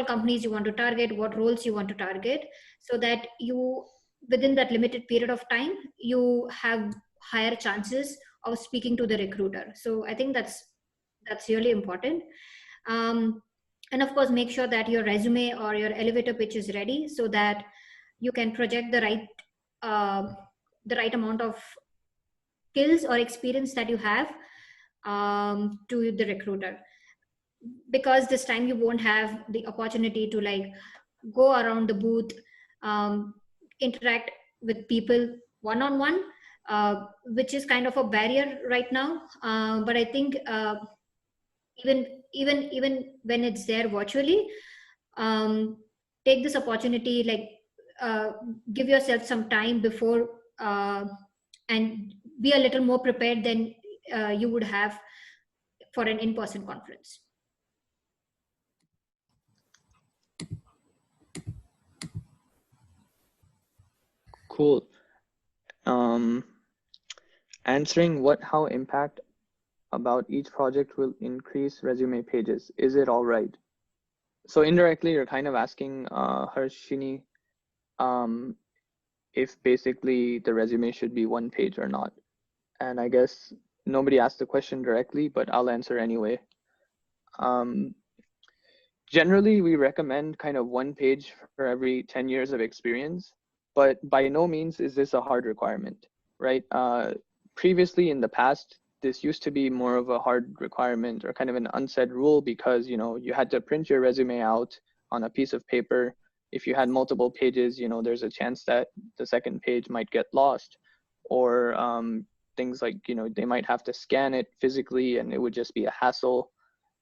companies you want to target, what roles you want to target, so that you within that limited period of time you have higher chances of speaking to the recruiter. So I think that's really important. And of course make sure that your resume or your elevator pitch is ready so that you can project the right amount of skills or experience that you have to the recruiter, because this time you won't have the opportunity to like go around the booth, interact with people one-on-one, which is kind of a barrier right now. But I think even when it's there virtually, take this opportunity, like give yourself some time before, and be a little more prepared than you would have for an in-person conference. Cool. Answering how impact about each project will increase resume pages. Is it all right? So indirectly, you're kind of asking Harshini if basically the resume should be one page or not. And I guess nobody asked the question directly, but I'll answer anyway. Generally, we recommend kind of one page for every 10 years of experience, but by no means is this a hard requirement, right? Previously in the past, this used to be more of a hard requirement or kind of an unsaid rule because, you had to print your resume out on a piece of paper. If you had multiple pages, there's a chance that the second page might get lost, or things like, they might have to scan it physically and it would just be a hassle.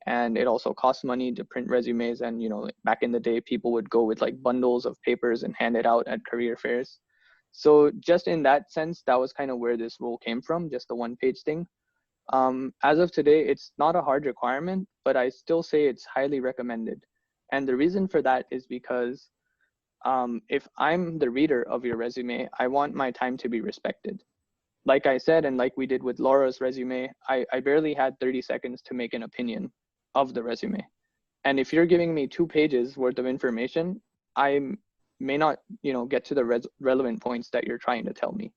And it also costs money to print resumes. And, back in the day, people would go with like bundles of papers and hand it out at career fairs. So just in that sense, that was kind of where this rule came from, just the one page thing. As of today, it's not a hard requirement, but I still say it's highly recommended. And the reason for that is because if I'm the reader of your resume, I want my time to be respected. Like I said, and like we did with Laura's resume, I barely had 30 seconds to make an opinion of the resume. And if you're giving me 2 pages worth of information, I may not, get to the relevant points that you're trying to tell me.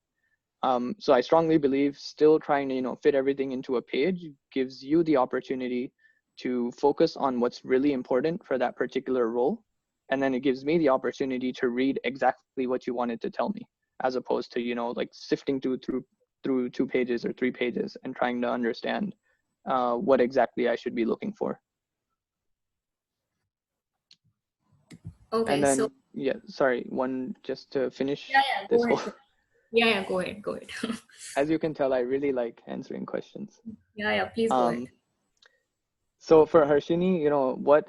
So I strongly believe still trying to, fit everything into a page gives you the opportunity to focus on what's really important for that particular role. And then it gives me the opportunity to read exactly what you wanted to tell me, as opposed to, like sifting through 2 pages or 3 pages and trying to understand what exactly I should be looking for. Okay, And then, so yeah, sorry, one just to finish go this ahead. whole. Yeah, go ahead. As you can tell, I really like answering questions. Yeah, please go ahead. So for Harshini,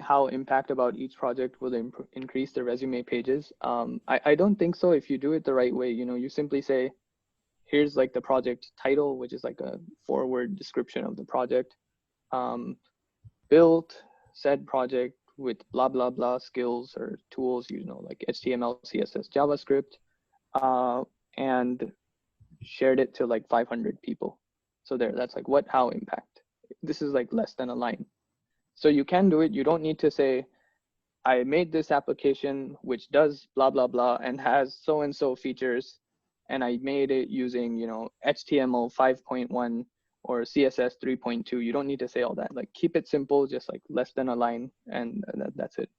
how impact about each project will increase the resume pages? I don't think so. If you do it the right way, you simply say, here's like the project title, which is like a 4-word description of the project. Built said project with blah, blah, blah skills or tools, like HTML, CSS, JavaScript, and shared it to like 500 people. So that's like how impact. This is like less than a line. So you can do it. You don't need to say, I made this application which does blah, blah, blah, and has so-and-so features. And I made it using, HTML 5.1 or CSS 3.2. You don't need to say all that. Like keep it simple, just like less than a line, and that's it.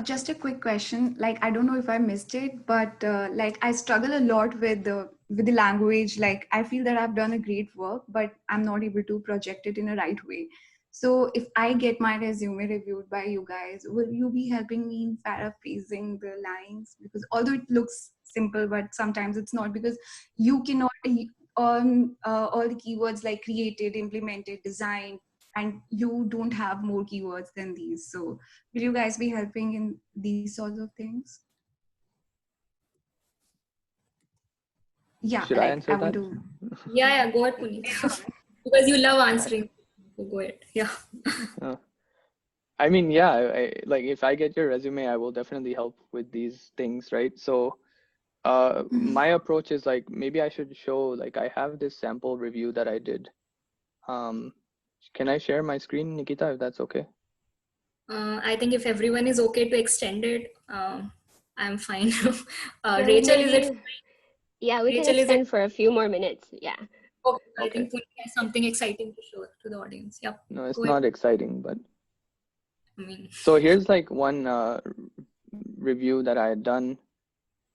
Just a quick question. Like, I don't know if I missed it, but like I struggle a lot with the language. Like, I feel that I've done a great work, but I'm not able to project it in a right way. So if I get my resume reviewed by you guys, will you be helping me in paraphrasing the lines? Because although it looks simple, but sometimes it's not, because you cannot all the keywords like created, implemented, designed, and you don't have more keywords than these. So will you guys be helping in these sorts of things? Yeah, Should I like answer I want that? to. Yeah, go ahead, Puneet. Because you love answering. So go ahead. Yeah. I mean, yeah, like if I get your resume, I will definitely help with these things, right? So my approach is like, maybe I should show, like I have this sample review that I did. Can I share my screen, Nikita, if that's okay? I think if everyone is okay to extend it, I'm fine. Yeah, Rachel, is it? Yeah, we can Rachel, is it? extend for a few more minutes. Yeah. Okay, I Okay. think Puneet has something exciting to show to the audience. Yep. No, it's Go ahead. not exciting, but. I mean, So here's like one review that I had done.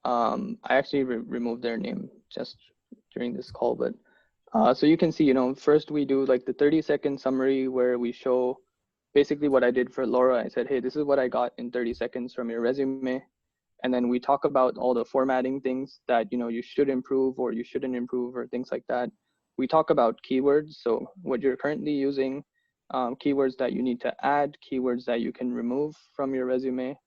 I actually removed their name just during this call, but so you can see, first we do like the 30-second summary where we show basically what I did for Laura. I said, hey, this is what I got in 30 seconds from your resume. And then we talk about all the formatting things that, you should improve or you shouldn't improve or things like that. we talk about keywords. So what you're currently using, keywords that you need to add, keywords that you can remove from your resume.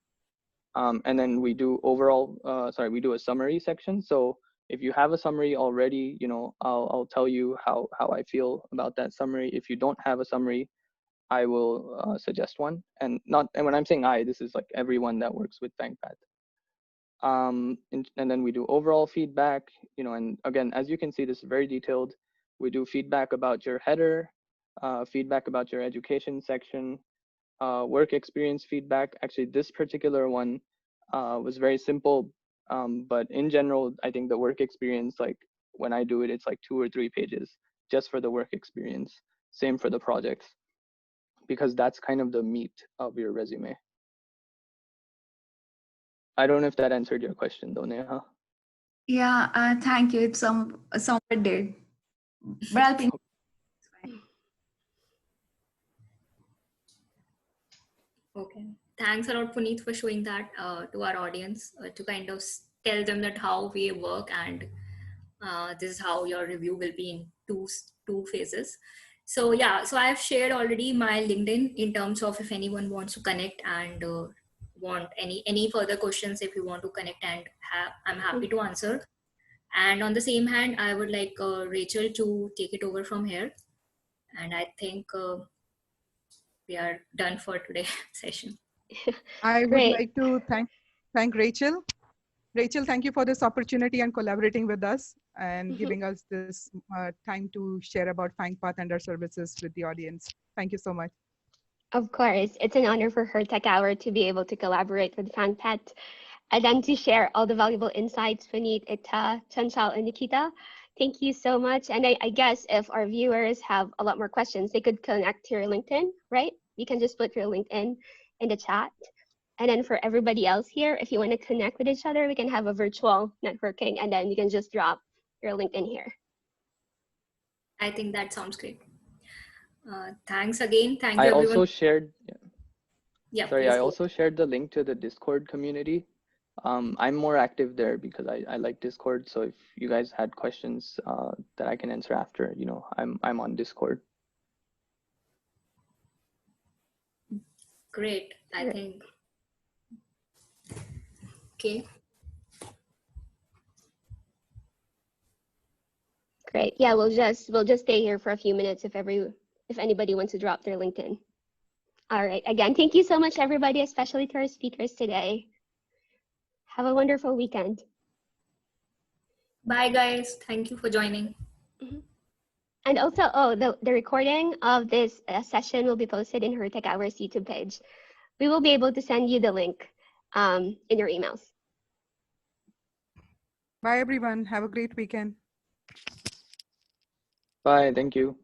And then we do we do a summary section. So if you have a summary already, you know, I'll tell you how I feel about that summary. If you don't have a summary, I will suggest one. And when I'm saying this is like everyone that works with FAANGPath. And then we do overall feedback, you know, and again, as you can see, this is very detailed. We do feedback about your header, feedback about your education section, work experience feedback. Actually, this particular one was very simple, but in general, I think the work experience, like when I do it, it's like 2 or 3 pages just for the work experience. Same for the projects, because that's kind of the meat of your resume. I don't know if that answered your question though, Neha. Yeah, thank you. It somewhat did, but I'll ping. Okay. Thanks a lot, Puneet, for showing that to our audience to kind of tell them that how we work, and this is how your review will be in two phases. So yeah, so I've shared already my LinkedIn in terms of if anyone wants to connect and want any further questions, if you want to connect, and I'm happy to answer. And on the same hand, I would like Rachel to take it over from here. And I think we are done for today's session. I would Great. like to thank Rachel. Rachel, thank you for this opportunity and collaborating with us and giving us this time to share about FAANGPath and our services with the audience. Thank you so much. Of course, it's an honor for her Tech Hour to be able to collaborate with FAANGPath and then to share all the valuable insights, Puneet, Ita, Chanchal, and Nikita. Thank you so much. And I guess if our viewers have a lot more questions, they could connect to your LinkedIn, right? You can just put your LinkedIn in the chat. And then for everybody else here, if you want to connect with each other, we can have a virtual networking, and then you can just drop your LinkedIn here. I think that sounds great. Thanks again. Thank you, I everyone. also shared, Yeah, sorry, please I go. also shared the link to the Discord community. I'm more active there because I like Discord. So if you guys had questions that I can answer after, you know, I'm on Discord. Great. I think. Okay. Great. Yeah, we'll just stay here for a few minutes if anybody wants to drop their LinkedIn. All right. Again, thank you so much, everybody, especially to our speakers today. Have a wonderful weekend. Bye, guys. Thank you for joining. And also, the recording of this session will be posted in her Tech Hours YouTube page. We will be able to send you the link in your emails. Bye, everyone. Have a great weekend. Bye. Thank you.